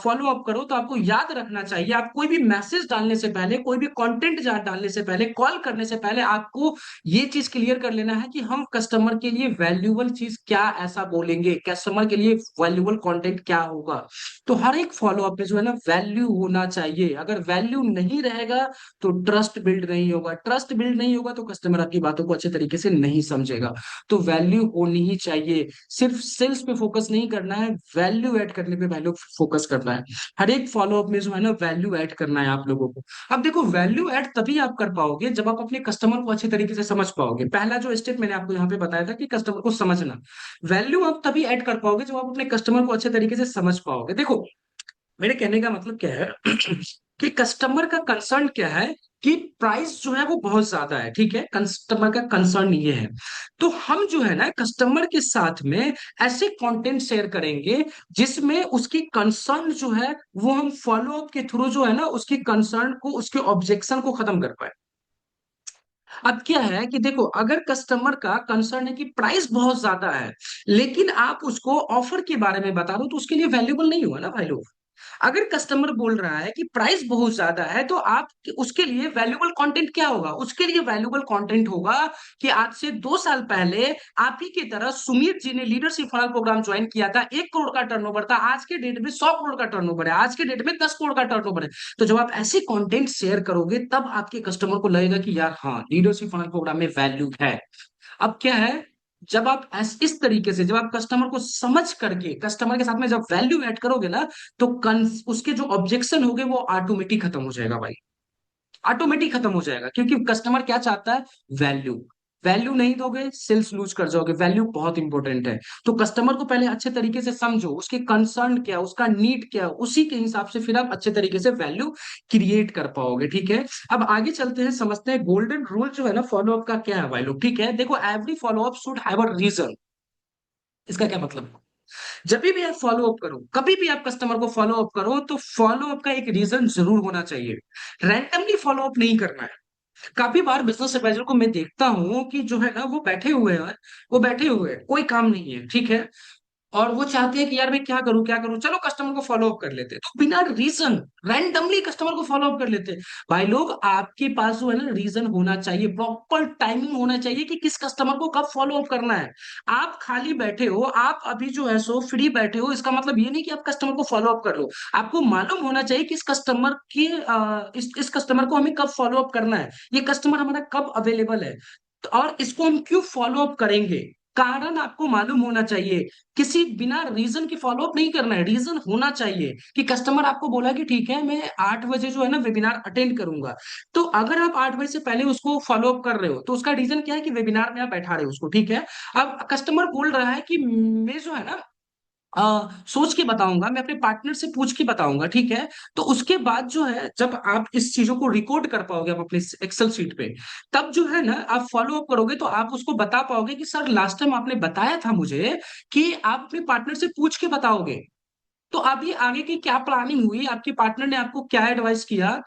फॉलो अप करो, तो आपको याद रखना चाहिए, आप कोई भी मैसेज डालने से पहले, कोई भी कंटेंट डालने से पहले, कॉल करने से पहले आपको ये चीज क्लियर कर लेना है कि हम कस्टमर के लिए वैल्यूबल चीज क्या ऐसा बोलेंगे, कस्टमर के लिए वैल्यूबल कंटेंट क्या होगा। तो हर एक फॉलो अप में जो है ना वैल्यू होना चाहिए। अगर वैल्यू नहीं रहेगा तो ट्रस्ट बिल्ड नहीं होगा, ट्रस्ट बिल्ड नहीं होगा तो कस्टमर आपकी बातों को अच्छे तरीके से नहीं समझेगा। तो वैल्यू होनी ही चाहिए। सिर्फ सेल्स पे फोकस नहीं करना है, वैल्यू ऐड करने पे वैल्यू फोकस करना है। हर एक फॉलो अप में जो है ना वैल्यू ऐड करना है आप लोगों को। अब देखो वैल्यू ऐड तभी आप कर पाओगे जब आप अपने कस्टमर को अच्छे तरीके से समझ पाओगे। पहला जो स्टेप मैंने आपको यहाँ पे बताया था कि कस्टमर को समझना। वैल्यू आप तभी ऐड कर पाओगे जब आप अपने कस्टमर को अच्छे तरीके से समझ पाओगे। देखो मेरे कहने का मतलब क्या है कि कस्टमर का कंसर्न क्या है कि प्राइस जो है वो बहुत ज्यादा है, ठीक है, कस्टमर का कंसर्न ये है। तो हम जो है ना कस्टमर के साथ में ऐसे कंटेंट शेयर करेंगे जिसमें उसकी कंसर्न जो है वो हम फॉलो अप के थ्रू जो है ना उसकी कंसर्न को, उसके ऑब्जेक्शन को खत्म कर पाए। अब क्या है कि देखो अगर कस्टमर का कंसर्न है कि प्राइस बहुत ज्यादा है, लेकिन आप उसको ऑफर के बारे में बता दो, तो उसके लिए वैल्यूबल नहीं हुआ ना भाई लोग। अगर कस्टमर बोल रहा है कि प्राइस बहुत ज्यादा है, तो आप उसके लिए वैल्यूबल कंटेंट क्या होगा, उसके लिए वैल्यूबल कंटेंट होगा कि आज से 2 साल पहले आप ही की तरह सुमित जी ने लीडरशिप फनल प्रोग्राम ज्वाइन किया था, 1 करोड़ का टर्नओवर था, आज के डेट में 100 करोड़ का टर्नओवर है, आज के डेट में 10 करोड़ का टर्नओवर है। तो जब आप ऐसे कंटेंट शेयर करोगे तब आपके कस्टमर को लगेगा कि यार हाँ लीडरशिप फनल प्रोग्राम में वैल्यू है। अब क्या है, जब आप इस तरीके से जब आप कस्टमर को समझ करके कस्टमर के साथ में जब वैल्यू ऐड करोगे ना, तो उसके जो ऑब्जेक्शन होंगे वो ऑटोमेटिक खत्म हो जाएगा भाई। ऑटोमेटिक खत्म हो जाएगा, क्योंकि कस्टमर क्या चाहता है, वैल्यू। वैल्यू नहीं दोगे सेल्स लूज कर जाओगे। वैल्यू बहुत इंपॉर्टेंट है। तो कस्टमर को पहले अच्छे तरीके से समझो, उसके कंसर्न क्या, उसका नीड क्या, उसी के हिसाब से फिर आप अच्छे तरीके से वैल्यू क्रिएट कर पाओगे। ठीक है। अब आगे चलते हैं, समझते हैं गोल्डन रूल जो है ना फॉलो अप का क्या है भाई लोग। ठीक है, देखो every follow up should have a reason. इसका क्या मतलब, जब भी आप फॉलो अप करो, कभी भी आप कस्टमर को फॉलो अप करो, तो फॉलो अप का एक रीजन जरूर होना चाहिए। रैंडमली फॉलो अप नहीं करना है। काफी बार बिजनेस एडवाइजर को मैं देखता हूं कि जो है ना वो बैठे हुए हैं, वो बैठे हुए हैं, कोई काम नहीं है, ठीक है, और वो चाहते हैं कि यार मैं क्या करूं क्या करूं, चलो कस्टमर को फॉलो अप कर लेते हैं, तो बिना रीजन रैंडमली कस्टमर को फॉलो अप कर लेते हैं। भाई लोग आपके पास जो है ना रीजन होना चाहिए, प्रॉपर टाइमिंग होना चाहिए कि किस कस्टमर को कब फॉलो अप करना है। आप खाली बैठे हो, आप अभी जो है सो फ्री बैठे हो, इसका मतलब ये नहीं कि आप कस्टमर को फॉलो अप कर लो। आपको मालूम होना चाहिए कि इस कस्टमर की इस कस्टमर को हमें कब फॉलो अप करना है, ये कस्टमर हमारा कब अवेलेबल है, और इसको हम क्यों फॉलो अप करेंगे, कारण आपको मालूम होना चाहिए। किसी बिना रीजन की फॉलो अप नहीं करना है, रीजन होना चाहिए कि कस्टमर आपको बोला कि ठीक है मैं 8 बजे जो है ना वेबिनार अटेंड करूंगा, तो अगर आप 8 बजे से पहले उसको फॉलो अप कर रहे हो तो उसका रीजन क्या है कि वेबिनार में आप बैठा रहे हो उसको, ठीक है। अब कस्टमर बोल रहा है कि मैं जो है ना सोच के बताऊंगा, मैं अपने पार्टनर से पूछ के बताऊंगा, ठीक है। तो उसके बाद जो है जब आप इस चीजों को रिकॉर्ड कर पाओगे आप अपने एक्सेल शीट पे, तब जो है ना आप फॉलो अप करोगे, तो आप उसको बता पाओगे कि सर लास्ट टाइम आपने बताया था मुझे कि आप अपने पार्टनर से पूछ के बताओगे। तो अभी आगे की क्या प्लानिंग हुई, आपके पार्टनर ने आपको क्या एडवाइस किया,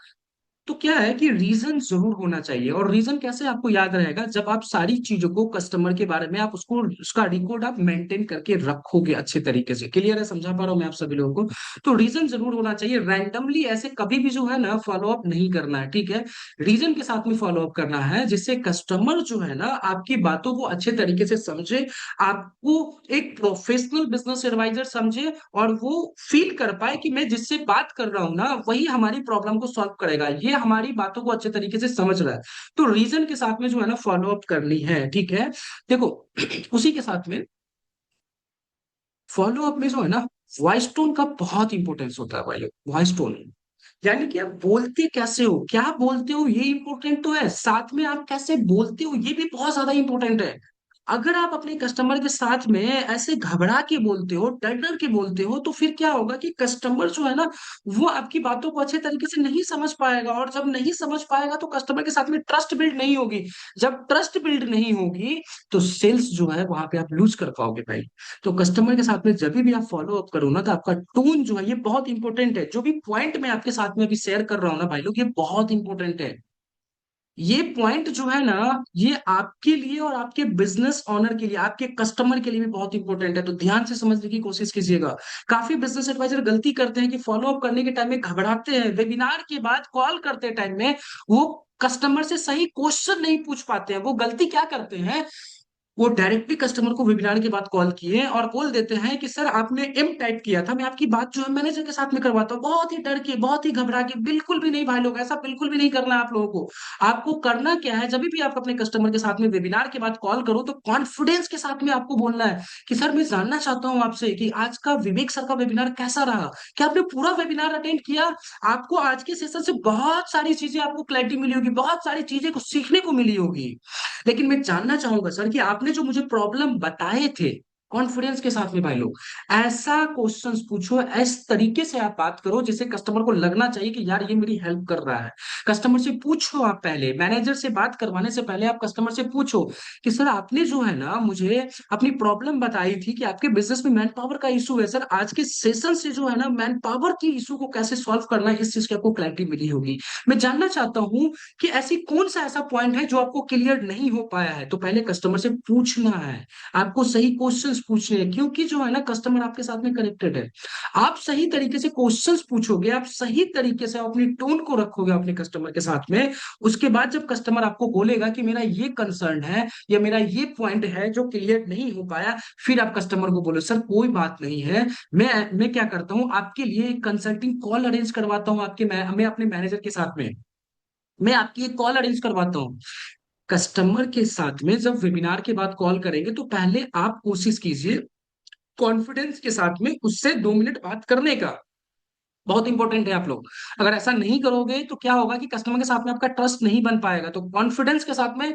तो क्या है कि रीजन जरूर होना चाहिए। और रीजन कैसे आपको याद रहेगा, जब आप सारी चीजों को कस्टमर के बारे में आप उसको उसका रिकॉर्ड आप मेंटेन करके रखोगे अच्छे तरीके से। क्लियर है, समझा पा रहा हूँ मैं आप सभी लोगों को। तो रीजन जरूर होना चाहिए, रैंडमली ऐसे कभी भी जो है ना फॉलो अप नहीं करना है, ठीक है। रीजन के साथ में फॉलो अप करना है, जिससे कस्टमर जो है ना आपकी बातों को अच्छे तरीके से समझे, आपको एक प्रोफेशनल बिजनेस एडवाइजर समझे, और वो फील कर पाए कि मैं जिससे बात कर रहा हूं ना वही हमारी प्रॉब्लम को सॉल्व करेगा, ये हमारी बातों को अच्छे तरीके से समझ रहा है। तो रीजन के साथ में जो है ना फॉलो अप करनी है, ठीक है। देखो उसी के साथ में फॉलो अप में जो है ना वॉइस टोन का बहुत इंपॉर्टेंस होता है भाई लोग। वॉइस टोन यानी कि आप बोलते कैसे हो, क्या बोलते हो, ये इंपॉर्टेंट तो है, साथ में आप कैसे बोलते हो ये भी बहुत ज्यादा इंपॉर्टेंट है। अगर आप अपने कस्टमर के साथ में ऐसे घबरा के बोलते हो, डर डर के बोलते हो, तो फिर क्या होगा कि कस्टमर जो है ना वो आपकी बातों को अच्छे तरीके से नहीं समझ पाएगा, और जब नहीं समझ पाएगा तो कस्टमर के साथ में ट्रस्ट बिल्ड नहीं होगी। जब ट्रस्ट बिल्ड नहीं होगी तो सेल्स जो है वहां पे आप लूज कर पाओगे भाई। तो कस्टमर के साथ में जब भी आप फॉलो अप करो ना, तो आपका टोन जो है ये बहुत इंपॉर्टेंट है। जो भी पॉइंट मैं आपके साथ में अभी शेयर कर रहा हूँ ना भाई लोग, ये बहुत इंपॉर्टेंट है। ये पॉइंट जो है ना ये आपके लिए और आपके बिजनेस ऑनर के लिए, आपके कस्टमर के लिए भी बहुत इंपॉर्टेंट है। तो ध्यान से समझने की कोशिश कीजिएगा। काफी बिजनेस एडवाइजर गलती करते हैं कि फॉलो अप करने के टाइम में घबराते हैं, वेबिनार के बाद कॉल करते टाइम में वो कस्टमर से सही क्वेश्चन नहीं पूछ पाते हैं। वो गलती क्या करते हैं, वो डायरेक्टली कस्टमर को वेबिनार के बाद कॉल किए और बोल देते हैं कि सर आपने एम टाइप किया था, मैं आपकी बात जो है मैनेजर के साथ में करवाता हूँ। बहुत ही डर के, बहुत ही घबरा के, बिल्कुल भी नहीं भाई लोग, ऐसा बिल्कुल भी नहीं करना है आप लोगों को। आपको करना क्या है, जब भी आप अपने कस्टमर के साथ में वेबिनार के बाद कॉल करो तो कॉन्फिडेंस के साथ में आपको बोलना है कि सर मैं जानना चाहता हूँ आपसे कि आज का विवेक सर का वेबिनार कैसा रहा, क्या आपने पूरा वेबिनार अटेंड किया। आपको आज के सेशन से बहुत सारी चीजें आपको क्लैरिटी मिली होगी, बहुत सारी चीजें को सीखने को मिली होगी। लेकिन मैं जानना चाहूंगा सर कि आपने जो मुझे प्रॉब्लम बताए थे, कॉन्फिडेंस के साथ में भाई लोग ऐसा क्वेश्चंस पूछो, इस तरीके से आप बात करो जिससे कस्टमर को लगना चाहिए कि यार ये मेरी हेल्प कर रहा है। कस्टमर से पूछो, आप पहले मैनेजर से बात करवाने से पहले आप कस्टमर से पूछो कि सर आपने जो है ना मुझे अपनी प्रॉब्लम बताई थी कि आपके बिजनेस में मैन पावर का इशू है। सर आज के सेशन से जो है ना मैन पावर की इशू को कैसे सॉल्व करना है, इस चीज की आपको क्लैरिटी मिली होगी। मैं जानना चाहता हूँ कि ऐसी कौन सा ऐसा पॉइंट है जो आपको क्लियर नहीं हो पाया है। तो पहले कस्टमर से पूछना है, आपको सही क्वेश्चंस पूछने हैं, क्योंकि जो है ना कस्टमर आपके साथ में कनेक्टेड है। आप सही तरीके से क्वेश्चंस पूछोगे, आप सही तरीके से अपनी टोन को रखोगे अपने कस्टमर के साथ में, उसके बाद जब कस्टमर आपको बोलेगा कि मेरा ये कंसर्न है या मेरा ये पॉइंट है जो क्लियर नहीं हो पाया, फिर आप कस्टमर को बोलो सर कोई बात नहीं है, मैं क्या करता हूँ आपके लिए एक कंसल्टिंग कॉल अरेंज करवाता हूँ आपके मैं अपने मैनेजर के साथ में, मैं आपकी एक कॉल अरेंज करवाता हूँ। कस्टमर के साथ में जब वेबिनार के बाद कॉल करेंगे तो पहले आप कोशिश कीजिए कॉन्फिडेंस के साथ में उससे 2 मिनट बात करने का। बहुत इंपॉर्टेंट है आप लोग, अगर ऐसा नहीं करोगे तो क्या होगा कि कस्टमर के साथ में आपका ट्रस्ट नहीं बन पाएगा। तो कॉन्फिडेंस के साथ में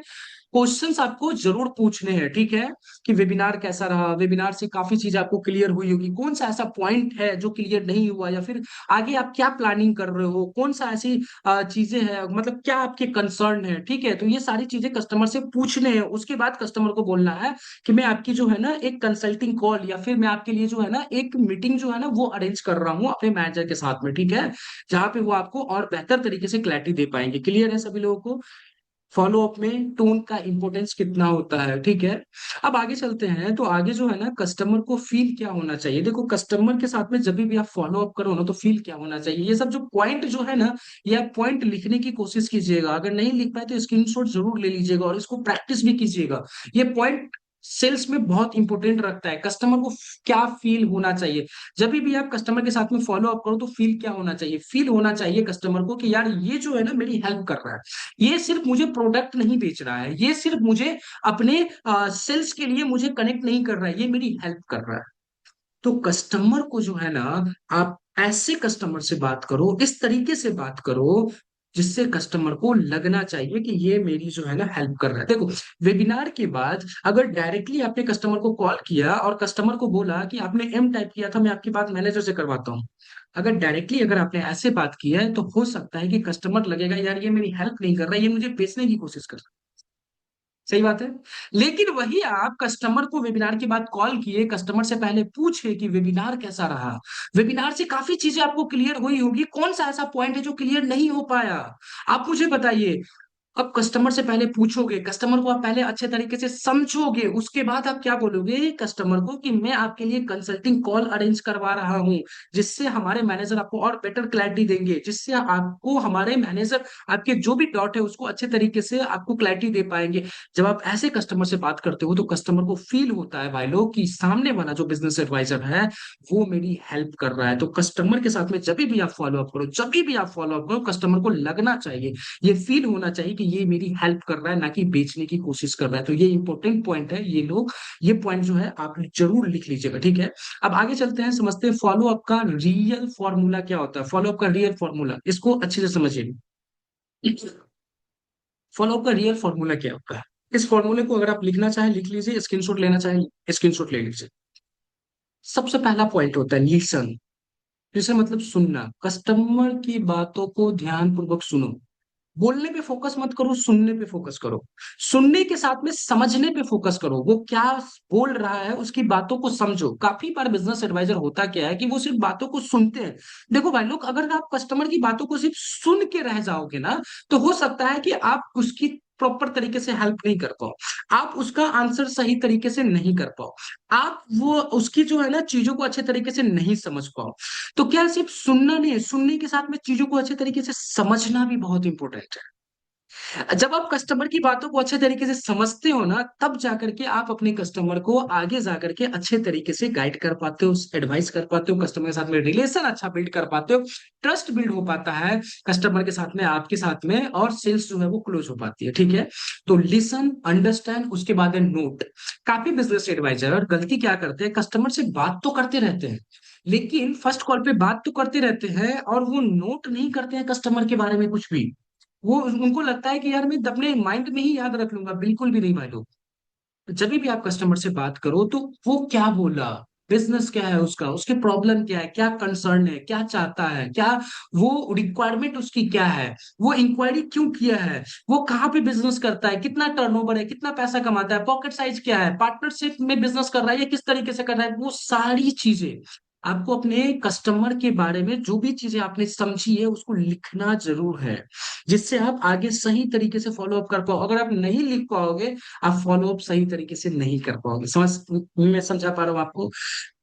क्वेश्चंस आपको जरूर पूछने हैं, ठीक है। कि वेबिनार कैसा रहा, वेबिनार से काफी चीज आपको क्लियर हुई होगी, कौन सा ऐसा पॉइंट है जो क्लियर नहीं हुआ, या फिर आगे आप क्या प्लानिंग कर रहे हो, कौन सा ऐसी चीजें हैं, मतलब क्या आपके कंसर्न है, ठीक है। तो ये सारी चीजें कस्टमर से पूछने हैं। उसके बाद कस्टमर को बोलना है कि मैं आपकी जो है ना एक कंसल्टिंग कॉल या फिर मैं आपके लिए जो है ना एक मीटिंग जो है ना वो अरेंज कर रहा हूँ अपने मैनेजर के साथ में, ठीक है। जहां पे वो आपको और बेहतर तरीके से क्लैरिटी दे पाएंगे। क्लियर है सभी लोगों को फॉलो अप में टोन का इंपॉर्टेंस कितना होता है, ठीक है। अब आगे चलते हैं, तो आगे जो है ना कस्टमर को फील क्या होना चाहिए। देखो कस्टमर के साथ में जब भी आप फॉलो अप करो ना तो फील क्या होना चाहिए, ये सब जो पॉइंट जो है ना ये आप पॉइंट लिखने की कोशिश कीजिएगा। अगर नहीं लिख पाए तो स्क्रीनशॉट जरूर ले लीजिएगा और इसको प्रैक्टिस भी कीजिएगा। ये पॉइंट सेल्स में बहुत इंपॉर्टेंट रखता है, कस्टमर को क्या फील होना चाहिए। जब भी आप कस्टमर के साथ में फॉलो अप करो तो फील क्या होना चाहिए, फील होना चाहिए कस्टमर को कि यार ये जो है ना मेरी हेल्प कर रहा है, ये सिर्फ मुझे प्रोडक्ट नहीं बेच रहा है, ये सिर्फ मुझे अपने सेल्स के लिए मुझे कनेक्ट नहीं कर रहा है, ये मेरी हेल्प कर रहा है। तो कस्टमर को जो है ना आप ऐसे कस्टमर से बात करो, इस तरीके से बात करो जिससे कस्टमर को लगना चाहिए कि ये मेरी जो है ना हेल्प कर रहा है। देखो वेबिनार के बाद अगर डायरेक्टली आपने कस्टमर को कॉल किया और कस्टमर को बोला कि आपने एम टाइप किया था, मैं आपकी बात मैनेजर से करवाता हूँ, अगर डायरेक्टली अगर आपने ऐसे बात किया है तो हो सकता है कि कस्टमर लगेगा यार ये मेरी हेल्प नहीं कर रहा है, ये मुझे बेचने की कोशिश कर रहा है। सही बात है। लेकिन वही आप कस्टमर को वेबिनार के बाद कॉल किए, कस्टमर से पहले पूछे कि वेबिनार कैसा रहा। वेबिनार से काफी चीजें आपको क्लियर हुई होगी, कौन सा ऐसा पॉइंट है जो क्लियर नहीं हो पाया, आप मुझे बताइए। अब कस्टमर से पहले पूछोगे, कस्टमर को आप पहले अच्छे तरीके से समझोगे, उसके बाद आप क्या बोलोगे कस्टमर को कि मैं आपके लिए कंसल्टिंग कॉल अरेंज करवा रहा हूं, जिससे हमारे मैनेजर आपको और बेटर क्लैरिटी देंगे, जिससे आपको हमारे मैनेजर आपके जो भी डॉट है उसको अच्छे तरीके से आपको क्लैरिटी दे पाएंगे। जब आप ऐसे कस्टमर से बात करते हो तो कस्टमर को फील होता है भाई लोग कि सामने वाला जो बिजनेस एडवाइजर है वो मेरी हेल्प कर रहा है। तो कस्टमर के साथ में जब भी आप फॉलो अप करो, जब भी आप फॉलो अप करो, कस्टमर को लगना चाहिए, ये फील होना चाहिए कि ये मेरी हेल्प कर रहा है, ना कि बेचने की कोशिश कर रहा है। तो ये इंपॉर्टेंट पॉइंट है, ये लोग ये पॉइंट जो है आप जरूर लिख लीजिएगा, ठीक है। अब आगे चलते हैं, समझते हैं फॉलो अप का रियल फॉर्मूला क्या होता है। फॉलो अप का रियल फॉर्मूला, इसको अच्छे से समझिए। फॉलो अप का रियल फॉर्मूला क्या होता है, इस फॉर्मूले को अगर आप लिखना चाहें लिख लीजिए, स्क्रीनशॉट लेना चाहें स्क्रीनशॉट ले लीजिए। सबसे पहला पॉइंट होता है लिसन। लिसन मतलब सुनना, कस्टमर की बातों को ध्यान पूर्वक सुनो। बोलने पे फोकस मत करो, सुनने पे फोकस करो। सुनने के साथ में समझने पे फोकस करो, वो क्या बोल रहा है उसकी बातों को समझो। काफी बार बिजनेस एडवाइजर होता क्या है कि वो सिर्फ बातों को सुनते हैं। देखो भाई लोग, अगर आप कस्टमर की बातों को सिर्फ सुन के रह जाओगे ना, तो हो सकता है कि आप उसकी प्रॉपर तरीके से हेल्प नहीं कर पाओ, आप उसका आंसर सही तरीके से नहीं कर पाओ, आप वो उसकी जो है ना चीजों को अच्छे तरीके से नहीं समझ पाओ। तो क्या सिर्फ सुनना नहीं है, सुनने के साथ में चीजों को अच्छे तरीके से समझना भी बहुत इंपॉर्टेंट है। जब आप कस्टमर की बातों को अच्छे तरीके से समझते हो ना, तब जाकर के आप अपने कस्टमर को आगे जाकर के अच्छे तरीके से गाइड कर पाते हो, एडवाइस कर पाते हो, कस्टमर के साथ में रिलेशन अच्छा बिल्ड कर पाते हो, ट्रस्ट बिल्ड हो पाता है कस्टमर के साथ में, आपके साथ में, और सेल्स जो है वो क्लोज हो पाती है, ठीक है। तो लिसन, अंडरस्टैंड, उसके बाद है नोट। काफी बिजनेस एडवाइजर गलती क्या करते हैं, कस्टमर से बात तो करते रहते हैं, लेकिन फर्स्ट कॉल पे बात तो करते रहते हैं और वो नोट नहीं करते हैं कस्टमर के बारे में कुछ भी। वो उनको लगता है कि यार मैं अपने माइंड में ही याद रख लूंगा, बिल्कुल भी नहीं भाई लोग। जब भी आप कस्टमर से बात करो तो वो क्या बोला, बिजनेस क्या है उसका, उसके प्रॉब्लम क्या है, क्या कंसर्न है, क्या चाहता है, क्या वो रिक्वायरमेंट उसकी क्या है, वो इंक्वायरी क्यों किया है, वो कहाँ पे बिजनेस करता है, कितना टर्नओवर है, कितना पैसा कमाता है, पॉकेट साइज क्या है, पार्टनरशिप में बिजनेस कर रहा है या किस तरीके से कर रहा है, वो सारी चीजें आपको अपने कस्टमर के बारे में जो भी चीजें आपने समझी है उसको लिखना जरूर है, जिससे आप आगे सही तरीके से फॉलो अप कर पाओ। अगर आप नहीं लिख पाओगे, आप फॉलो अप सही तरीके से नहीं कर पाओगे। समझ, मैं समझा पा रहा हूँ आपको।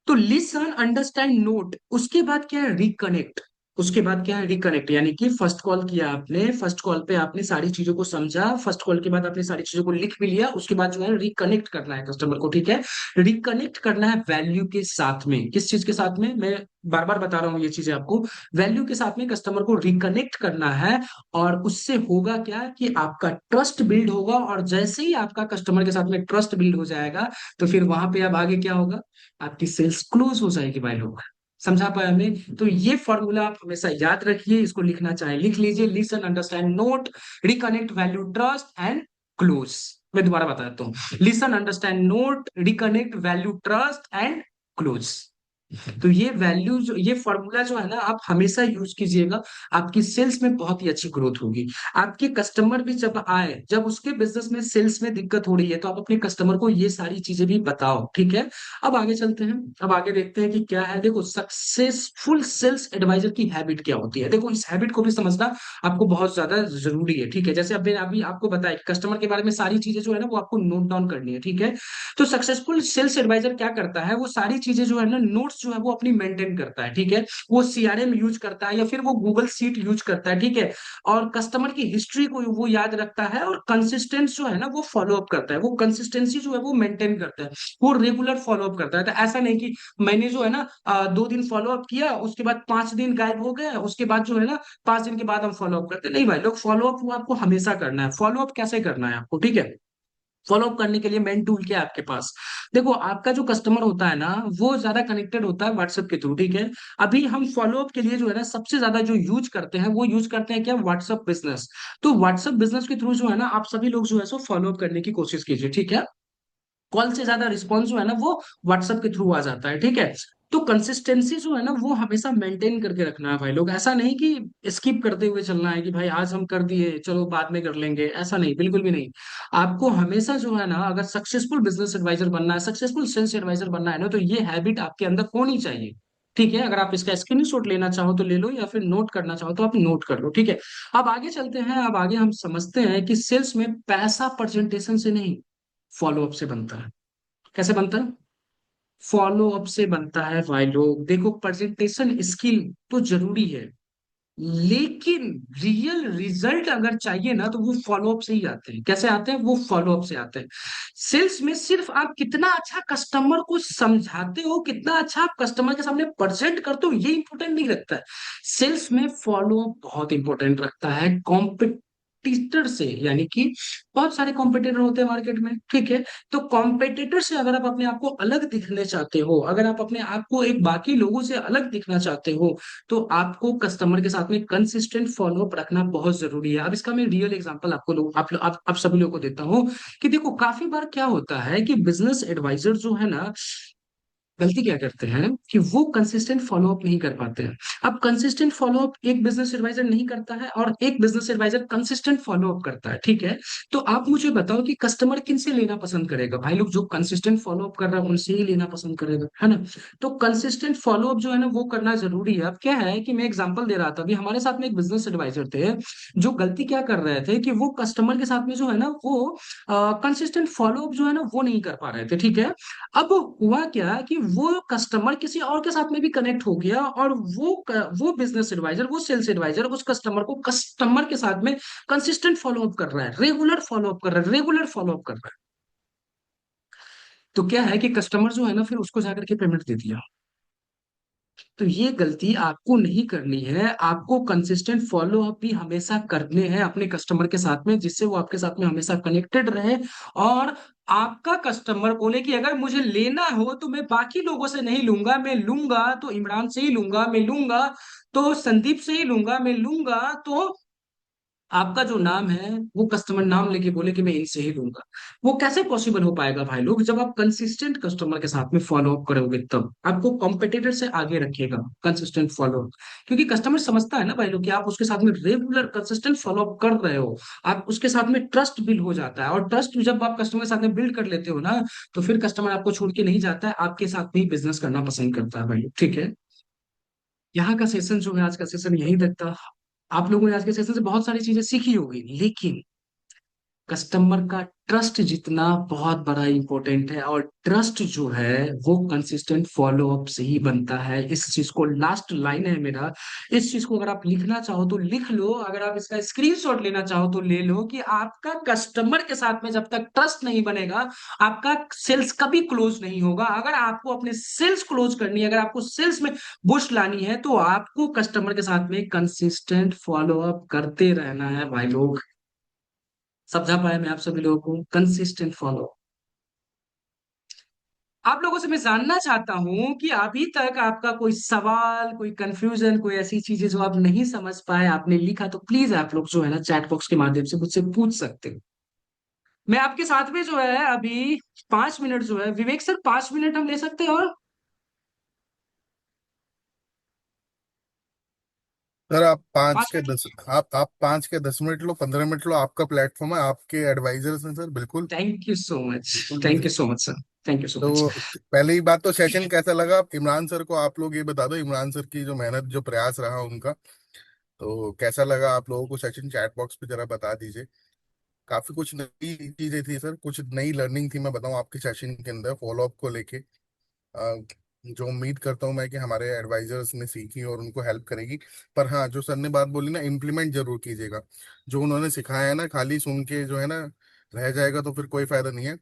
तो लिसन, अंडरस्टैंड, नोट, उसके बाद क्या है, रिकनेक्ट। उसके बाद क्या है, रिकनेक्ट, यानी कि फर्स्ट कॉल किया आपने, फर्स्ट कॉल पे आपने सारी चीजों को समझा, फर्स्ट कॉल के बाद आपने सारी चीजों को लिख भी लिया, उसके बाद जो है रिकनेक्ट करना है कस्टमर को, ठीक है। रिकनेक्ट करना है वैल्यू के साथ में। किस चीज के साथ में, मैं बार बार बता रहा हूँ ये चीजें आपको। वैल्यू के साथ में कस्टमर को रिकनेक्ट करना है, और उससे होगा क्या कि आपका ट्रस्ट बिल्ड होगा, और जैसे ही आपका कस्टमर के साथ में ट्रस्ट बिल्ड हो जाएगा, तो फिर वहां पे अब आगे क्या होगा, आपकी सेल्स क्लोज हो जाएगी भाई लोग। समझा पाया हमें। तो ये फॉर्मूला आप हमेशा याद रखिए, इसको लिखना चाहे लिख लीजिए, listen, understand, note, reconnect, value, trust and close. मैं दोबारा बता देता हूँ, listen, understand, note, reconnect, value, trust and close. तो ये वैल्यू जो, ये फॉर्मूला जो है ना, आप हमेशा यूज कीजिएगा, आपकी सेल्स में बहुत ही अच्छी ग्रोथ होगी। आपके कस्टमर भी जब आए, जब उसके बिजनेस में सेल्स में दिक्कत हो रही है, तो आप अपने कस्टमर को ये सारी चीजें भी बताओ, ठीक है। अब आगे चलते हैं, अब आगे देखते हैं कि क्या है। देखो, सक्सेसफुल सेल्स एडवाइजर की हैबिट क्या होती है, देखो इस हैबिट को भी समझना आपको बहुत ज्यादा जरूरी है, ठीक है। जैसे अब मैंने अभी आपको बताया, कस्टमर के बारे में सारी चीजें जो है ना वो आपको नोट डाउन करनी है, ठीक है। तो सक्सेसफुल सेल्स एडवाइजर क्या करता है, वो सारी चीजें जो है ना, नोट्स जो है वो अपनी मेंटेन करता है, ठीक है। वो सीआरएम यूज करता है या फिर वो गूगल सीट यूज करता है, ठीक है। और कस्टमर की हिस्ट्री को वो याद रखता है, और कंसिस्टेंस जो है ना वो फॉलो अप करता है, वो कंसिस्टेंसी जो है वो मेंटेन करता है, वो रेगुलर फॉलो अप करता है। तो ऐसा नहीं कि मैंने जो है ना 2 दिन फॉलो अप किया, उसके बाद 5 दिन गायब हो गए, उसके बाद जो है ना 5 दिन के बाद हम फॉलो अप करते हैं। नहीं भाई लोग, फॉलो अप वो आपको हमेशा करना है। फॉलो अप कैसे करना है आपको, ठीक है। फॉलो अप करने के लिए मेन टूल क्या है आपके पास। देखो, आपका जो कस्टमर होता है ना, वो ज्यादा कनेक्टेड होता है व्हाट्सएप के थ्रू, ठीक है। अभी हम फॉलो अप के लिए जो है ना सबसे ज्यादा जो यूज करते हैं, वो यूज करते हैं क्या, व्हाट्सएप बिजनेस। तो व्हाट्सएप बिजनेस के थ्रू जो है ना, आप सभी लोग जो है सो फॉलो अप करने की कोशिश कीजिए, ठीक है। कॉल से ज्यादा रिस्पॉन्स जो है ना वो व्हाट्सएप के थ्रू आ जाता है, ठीक है। तो कंसिस्टेंसी जो है ना वो हमेशा मेंटेन करके रखना है भाई लोग। ऐसा नहीं कि स्किप करते हुए चलना है कि भाई आज हम कर दिए चलो बाद में कर लेंगे, ऐसा नहीं, बिल्कुल भी नहीं। आपको हमेशा जो है ना, अगर सक्सेसफुल बिजनेस एडवाइजर बनना है, सक्सेसफुल सेल्स एडवाइजर बनना है ना, तो ये हैबिट आपके अंदर होनी चाहिए। ठीक है, अगर आप इसका स्क्रीनशॉट लेना चाहो तो ले लो, या फिर नोट करना चाहो तो आप नोट कर लो। ठीक है, अब आगे चलते हैं। अब आगे हम समझते हैं कि सेल्स में पैसा प्रेजेंटेशन से नहीं, फॉलो अप से बनता है। कैसे बनता है? फॉलो अप से बनता है भाई लोग। देखो, प्रेजेंटेशन स्किल तो जरूरी है, लेकिन रियल रिजल्ट अगर चाहिए ना तो वो फॉलो अप से ही आते हैं। कैसे आते हैं? वो फॉलो अप से आते हैं। सेल्स में सिर्फ आप कितना अच्छा कस्टमर को समझाते हो, कितना अच्छा आप कस्टमर के सामने प्रेजेंट करते हो, ये इंपॉर्टेंट नहीं रखता है। सेल्स में फॉलो अप बहुत इंपॉर्टेंट रखता है। कॉम्पिटिटर से, यानी कि बहुत सारे कॉम्पिटिटर होते हैं मार्केट में, ठीक है, तो कॉम्पिटिटर से अगर आप अपने आप को अलग दिखने चाहते हो, अगर आप अपने आप को एक बाकी लोगों से अलग दिखना चाहते हो, तो आपको कस्टमर के साथ में कंसिस्टेंट फॉलोअप रखना बहुत जरूरी है। अब इसका मैं रियल एग्जांपल आपको लोग आप सभी लोगों को देता हूँ कि देखो, काफी बार क्या होता है कि बिजनेस एडवाइजर जो है ना, गलती क्या करते हैं कि वो कंसिस्टेंट फॉलोअप नहीं कर पाते हैं। अब कंसिस्टेंट फॉलोअप एक बिजनेस एडवाइजर नहीं करता है, और एक बिजनेस एडवाइजर कंसिस्टेंट फॉलोअप करता है, ठीक है। तो आप मुझे बताओ कि कस्टमर किन से लेना पसंद करेगा? भाई लोग, जो कंसिस्टेंट फॉलोअप कर रहा है उनसे ही लेना पसंद करेगा, है ना। तो कंसिस्टेंट फॉलोअप जो है ना वो करना जरूरी है। अब क्या है कि मैं एग्जांपल दे रहा था, अभी हमारे साथ में एक बिजनेस एडवाइजर थे, जो गलती क्या कर रहे थे कि वो कस्टमर के साथ में जो है ना वो कंसिस्टेंट फॉलोअप जो है ना वो नहीं कर पा रहे थे, ठीक है। अब हुआ क्या कि वो कस्टमर किसी और के साथ में भी कनेक्ट हो गया, और वो बिजनेस एडवाइजर, वो सेल्स एडवाइजर उस कस्टमर को, कस्टमर के साथ में कंसिस्टेंट फॉलोअप कर रहा है, रेगुलर फॉलोअप कर रहा है, रेगुलर फॉलोअप कर रहा है। तो क्या है कि कस्टमर जो है ना फिर उसको जाकर के पेमेंट दे दिया। तो ये गलती आपको नहीं करनी है। आपको कंसिस्टेंट फॉलो अप भी हमेशा करने हैं अपने कस्टमर के साथ में, जिससे वो आपके साथ में हमेशा कनेक्टेड रहे। और आपका कस्टमर बोले कि अगर मुझे लेना हो तो मैं बाकी लोगों से नहीं लूंगा, मैं लूंगा तो इमरान से ही लूंगा, मैं लूंगा तो संदीप से ही लूंगा, मैं लूंगा तो आपका जो नाम है वो कस्टमर नाम लेके बोले कि मैं इनसे ही लूंगा। वो कैसे पॉसिबल हो पाएगा भाई लोग? जब आप कंसिस्टेंट कस्टमर के साथ में फॉलो अप करोगे, तब आपको कॉम्पिटिटर से आगे रखेगा कंसिस्टेंट फॉलो अप। क्योंकि कस्टमर समझता है ना भाई लोग कि आप उसके साथ में रेगुलर कंसिस्टेंट फॉलो अप कर रहे हो, आप उसके साथ में ट्रस्ट बिल्ड हो जाता है। और ट्रस्ट जब आप कस्टमर के साथ में बिल्ड कर लेते हो ना, तो फिर कस्टमर आपको छोड़ के नहीं जाता है, आपके साथ में ही बिजनेस करना पसंद करता है भाई लोग, ठीक है। यहाँ का सेशन जो है, आज का सेशन यही तक था। आप लोगों ने आज के सेशन से बहुत सारी चीजें सीखी होगी, लेकिन कस्टमर का ट्रस्ट जितना बहुत बड़ा इंपॉर्टेंट है, और ट्रस्ट जो है वो कंसिस्टेंट फॉलो अप से ही बनता है। इस चीज को, लास्ट लाइन है मेरा, इस चीज को अगर आप लिखना चाहो तो लिख लो, अगर आप इसका स्क्रीनशॉट लेना चाहो तो ले लो, कि आपका कस्टमर के साथ में जब तक ट्रस्ट नहीं बनेगा, आपका सेल्स कभी क्लोज नहीं होगा। अगर आपको अपने सेल्स क्लोज करनी है, अगर आपको सेल्स में बुश लानी है, तो आपको कस्टमर के साथ में कंसिस्टेंट फॉलो अप करते रहना है भाई लोग। समझा पाया मैं आप सभी लोगों को? Consistent follow. आप लोगों से मैं जानना चाहता हूं कि अभी तक आपका कोई सवाल, कोई कंफ्यूजन, कोई ऐसी चीजें जो आप नहीं समझ पाए, आपने लिखा, तो प्लीज आप लोग जो है ना चैट बॉक्स के माध्यम से मुझसे पूछ सकते हो। मैं आपके साथ में जो है अभी 5 मिनट जो है, विवेक सर 5 मिनट हम ले सकते हैं और सर आप पाँच पांच के मिनट दस आप 5 के 10 मिनट लो, 15 मिनट लो, आपका प्लेटफॉर्म है, आपके एडवाइजर्स हैं सर, बिल्कुल। Thank you so much. बिल्कुल थैंक लीजिए। You so much sir. Thank you so much. तो पहले ही बात तो सेशन कैसा लगा इमरान सर को आप लोग ये बता दो, इमरान सर की जो मेहनत जो प्रयास रहा उनका, तो कैसा लगा आप लोगों को सेशन? चैट बॉक्स पे जरा बता दीजिए। काफी कुछ नई चीजें थी सर, कुछ नई लर्निंग थी, मैं बताऊं आपके सेशन के अंदर फॉलो अप को लेके। अ, जो उम्मीद करता हूँ मैं कि हमारे एडवाइजर्स ने सीखी और उनको हेल्प करेगी। पर हाँ, जो सर ने बात बोली ना, इम्प्लीमेंट जरूर कीजिएगा। जो उन्होंने सिखाया है ना, खाली सुन के जो है ना रह जाएगा तो फिर कोई फायदा नहीं है।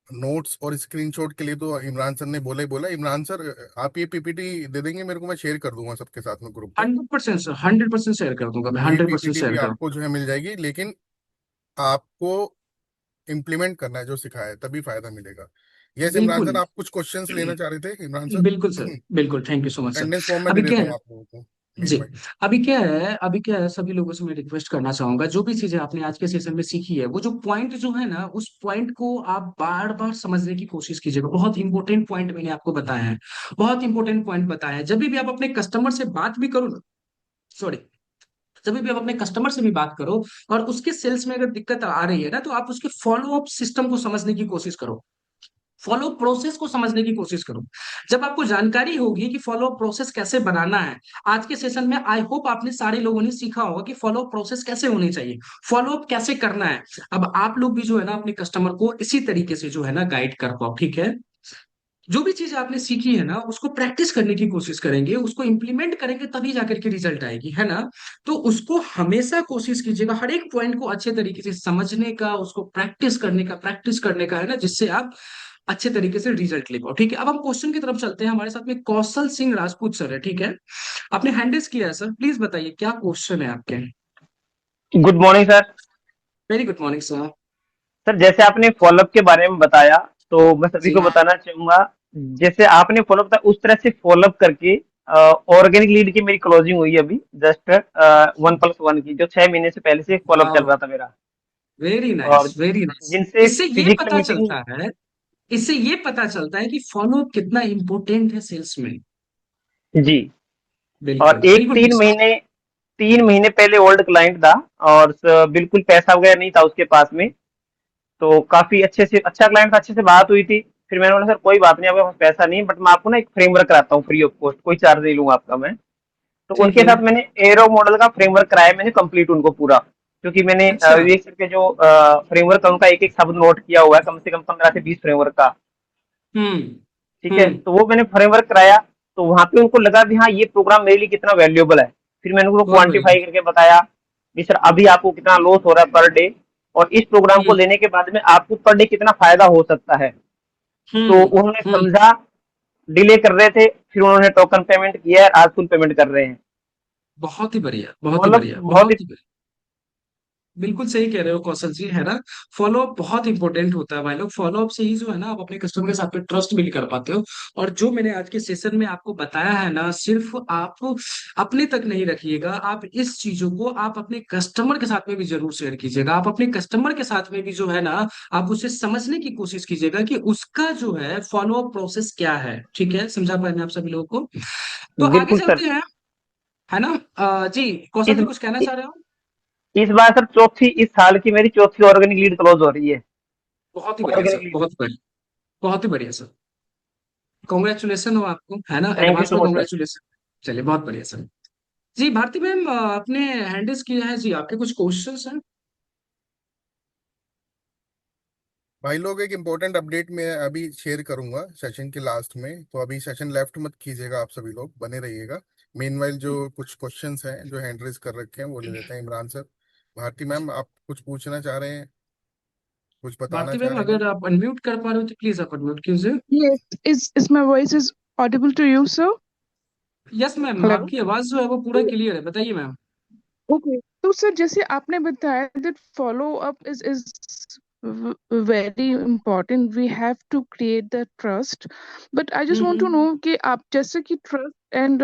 नोट्स और स्क्रीनशॉट के लिए तो इमरान सर ने बोला ही बोला। इमरान सर, आप ये पीपीटी दे देंगे मेरे को, मैं शेयर कर दूंगा सबके साथ में ग्रुप पे। 100% सर, 100% शेयर कर दूंगा मैं, ये 100% पीपीटी भी शेयर कर। आपको जो है मिल जाएगी, लेकिन आपको इम्प्लीमेंट करना है जो सिखाया है, तभी फायदा मिलेगा। यस इमरान बिल्कुल। सर, आप कुछ क्वेश्चंस लेना चाह रहे थे इमरान सर? बिल्कुल सर, बिल्कुल, thank you so much sir. Attendance form में दे अभी क्या देता है, हूँ आप लोगों को। मेन जी। पॉइंट। अभी क्या है सभी लोगों से मैं रिक्वेस्ट करना चाहूंगा, जो भी चीजें आपने आज के सेशन में सीखी है वो जो पॉइंट जो है ना, उस पॉइंट को आप बार बार समझने की कोशिश कीजिएगा। बहुत इंपॉर्टेंट पॉइंट मैंने आपको बताया है, बहुत इंपॉर्टेंट पॉइंट बताया है। जब भी आप अपने कस्टमर से बात भी करो ना, सॉरी, जब भी आप अपने कस्टमर से भी बात करो और उसके सेल्स में अगर दिक्कत आ रही है ना, तो आप उसके फॉलो अप सिस्टम को समझने की कोशिश करो, फॉलो प्रोसेस को समझने की कोशिश करो। जब आपको जानकारी होगी कि फॉलो प्रोसेस कैसे बनाना है, आज के सेशन में आई होप आपने सारे लोगों ने सीखा होगा कि फॉलो प्रोसेस कैसे होनी चाहिए, फॉलो अप कैसे करना है। अब आप लोग भी जो है ना अपने कस्टमर को इसी तरीके से जो है ना गाइड कर पाओ, ठीक है। जो भी चीज आपने सीखी है ना उसको प्रैक्टिस करने की कोशिश करेंगे, उसको इंप्लीमेंट करेंगे, तभी जाकर के रिजल्ट आएगी, है ना। तो उसको हमेशा कोशिश कीजिएगा हर एक पॉइंट को अच्छे तरीके से समझने का, उसको प्रैक्टिस करने का, है ना, जिससे आप अच्छे तरीके से रिजल्ट ले पाओ, ठीक है। अब हम क्वेश्चन की तरफ चलते हैं। हमारे साथ में कौशल सिंह राजपूत सर है, ठीक है। आपने हैंड रेज किया है सर, प्लीज बताइए क्या क्वेश्चन है आपके। Good morning sir. Very good morning sir. Sir जैसे आपने फॉलोअप के बारे में बताया, तो मैं सभी जी। को बताना चाहूंगा, जैसे आपने फॉलोअप बताया उस तरह से फॉलोअप करके ऑर्गेनिक लीड की मेरी क्लोजिंग हुई अभी जस्ट 1+1 की, जो 6 महीने से पहले से फॉलोअप चल वाह, रहा था मेरा। वेरी और नाइस वेरी नाइस। जिनसे इससे ये फिजिकल पता मीटिंग। चलता है, इससे ये पता चलता है कि फॉलो कितना इंपॉर्टेंट है सेल्स में। जी। और बिल्कुल, वेरी एक गुड। 3 महीने पहले ओल्ड क्लाइंट था, और बिल्कुल पैसा वगैरह नहीं था उसके पास में। तो काफी अच्छे से अच्छा क्लाइंट था, अच्छे से बात हुई थी। फिर मैंने बोला सर कोई बात नहीं, आपके पास पैसा नहीं, बट मैं आपको ना एक फ्रेमवर्क कराता हूँ फ्री ऑफ कॉस्ट, कोई चार्ज नहीं लूंगा आपका मैं। तो ठीक उनके है। साथ मैंने एरो मॉडल का फ्रेमवर्क कराया मैंने कंप्लीट उनको पूरा। क्योंकि मैंने अच्छा। विवेक सर के जो फ्रेमवर्क है उनका एक एक शब्द नोट किया हुआ है, कम से कम 15 से 20 फ्रेमवर्क का। हम्म। ठीक है, हम्म। तो वो मैंने फ्रेमवर्क कराया। तो वहां पे उनको लगा भी हाँ ये प्रोग्राम मेरे लिए कितना वैल्यूएबल है। फिर मैंने उनको बहुत बढ़िया। क्वांटिफाई करके बताया कि सर अभी आपको कितना लॉस हो रहा है पर डे, और इस प्रोग्राम को हम्म। लेने के बाद में आपको पर डे कितना फायदा हो सकता है। तो हम्म। उन्होंने हम्म। समझा, डिले कर रहे थे, फिर उन्होंने टोकन पेमेंट किया है, आज फुल पेमेंट कर रहे हैं। बहुत ही बढ़िया, बहुत ही मतलब बढ़िया, बहुत ही। बहुत ही बढ़िया। बिल्कुल सही कह रहे हो कौशल जी, है ना। फॉलो अप बहुत इंपॉर्टेंट होता है भाई लोग, फॉलो अप से ही जो है ना आप अपने कस्टमर के साथ में ट्रस्ट बिल्ड कर पाते हो। और जो मैंने आज के सेशन में आपको बताया है ना, सिर्फ आप अपने तक नहीं रखिएगा, आप इस चीजों को आप अपने कस्टमर के साथ में भी जरूर शेयर कीजिएगा। आप अपने कस्टमर के साथ में भी जो है ना, आप उसे समझने की कोशिश कीजिएगा कि उसका जो है फॉलो अप प्रोसेस क्या है, ठीक है। समझा पाए मैं आप सभी लोगों को। तो आगे बिल्कुल सर। चलते हैं, है ना। जी, कौशल इस जी कुछ कहना चाह रहे हो। इस बार सर चौथी, इस साल की मेरी चौथी ऑर्गेनिक लीड क्लोज हो रही है। बहुत ही बढ़िया ऑर्गेनिक सर, लीड। बहुत बढ़िया, बहुत ही बढ़िया सर। कॉन्ग्रेचुलेसन हो आपको, है ना, थैंक यू एडवांस सो में मच सर। कॉन्ग्रेचुलेसन। चलिए, बहुत बढ़िया सर। जी भारती मैम, आपने हैंडल्स किया है जी, आपके कुछ क्वेश्चंस हैं। भाई लोग, एक इम्पोर्टेंट अपडेट मैं अभी शेयर करूंगा सेशन के लास्ट में, तो अभी सेशन लेफ्ट मत कीजिएगा, आप सभी लोग बने रहिएगा। मेनवाइल जो कुछ क्वेश्चंस हैं जो हैंड रेज कर रखे हैं वो ले लेते हैं। इमरान सर, भारती मैम, आप कुछ पूछना चाह रहे हैं, कुछ बताना भारती चाह मैम रहे हैं। अगर आप अनम्यूट कर पा रहे हो तो प्लीज आप अनम्यूट कीजिए। Yes, is my voice is audible to you, sir? Yes ma'am, Hello. आपकी आवाज जो है वो पूरा क्लियर है, बताइए मैम। Okay. तो सर जैसे आपने बताया that follow up is very important. We have to create the trust. But I just want to know हम्म। कि आप जैसे कि trust and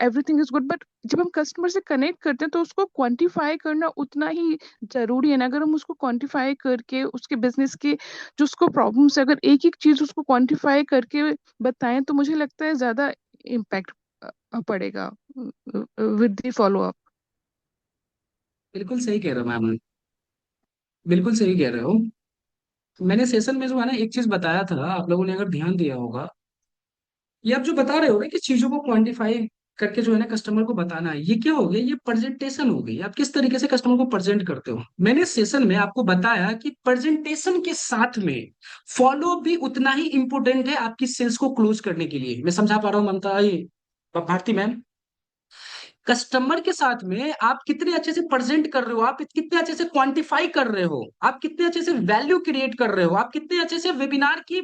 everything is good. But जब हम कस्टमर से कनेक्ट करते हैं तो उसको क्वांटिफाई करना उतना ही जरूरी है ना। अगर हम उसको क्वांटिफाई करके उसके बिजनेस के जो उसको प्रॉब्लम्स है, अगर एक एक चीज उसको क्वांटिफाई करके बताएं तो मुझे लगता है ज्यादा इम्पैक्ट पड़ेगा विद द फॉलो अप। बिल्कुल सही कह रहे हो मैम, बिल्कुल सही कह रहे हो। मैंने सेशन में जो है ना एक चीज बताया था, आप लोगों ने अगर ध्यान दिया होगा, ये आप जो बता रहे हो ना कि चीजों को क्वांटिफाई करके जो है ना कस्टमर को बताना है, ये क्या हो गया, ये प्रेजेंटेशन हो गई। आप किस तरीके से कस्टमर को प्रेजेंट करते हो। मैंने सेशन में आपको बताया कि प्रेजेंटेशन के साथ में फॉलो भी उतना ही इंपॉर्टेंट है आपकी सेल्स को क्लोज करने के लिए। मैं समझा पा रहा हूँ ममता, ये भारती मैम, कस्टमर के साथ में आप कितने अच्छे से प्रेजेंट कर रहे हो, आप कितने अच्छे से क्वांटिफाई कर रहे हो, आप कितने अच्छे से वैल्यू क्रिएट कर रहे हो, आप कितने अच्छे से वेबिनार की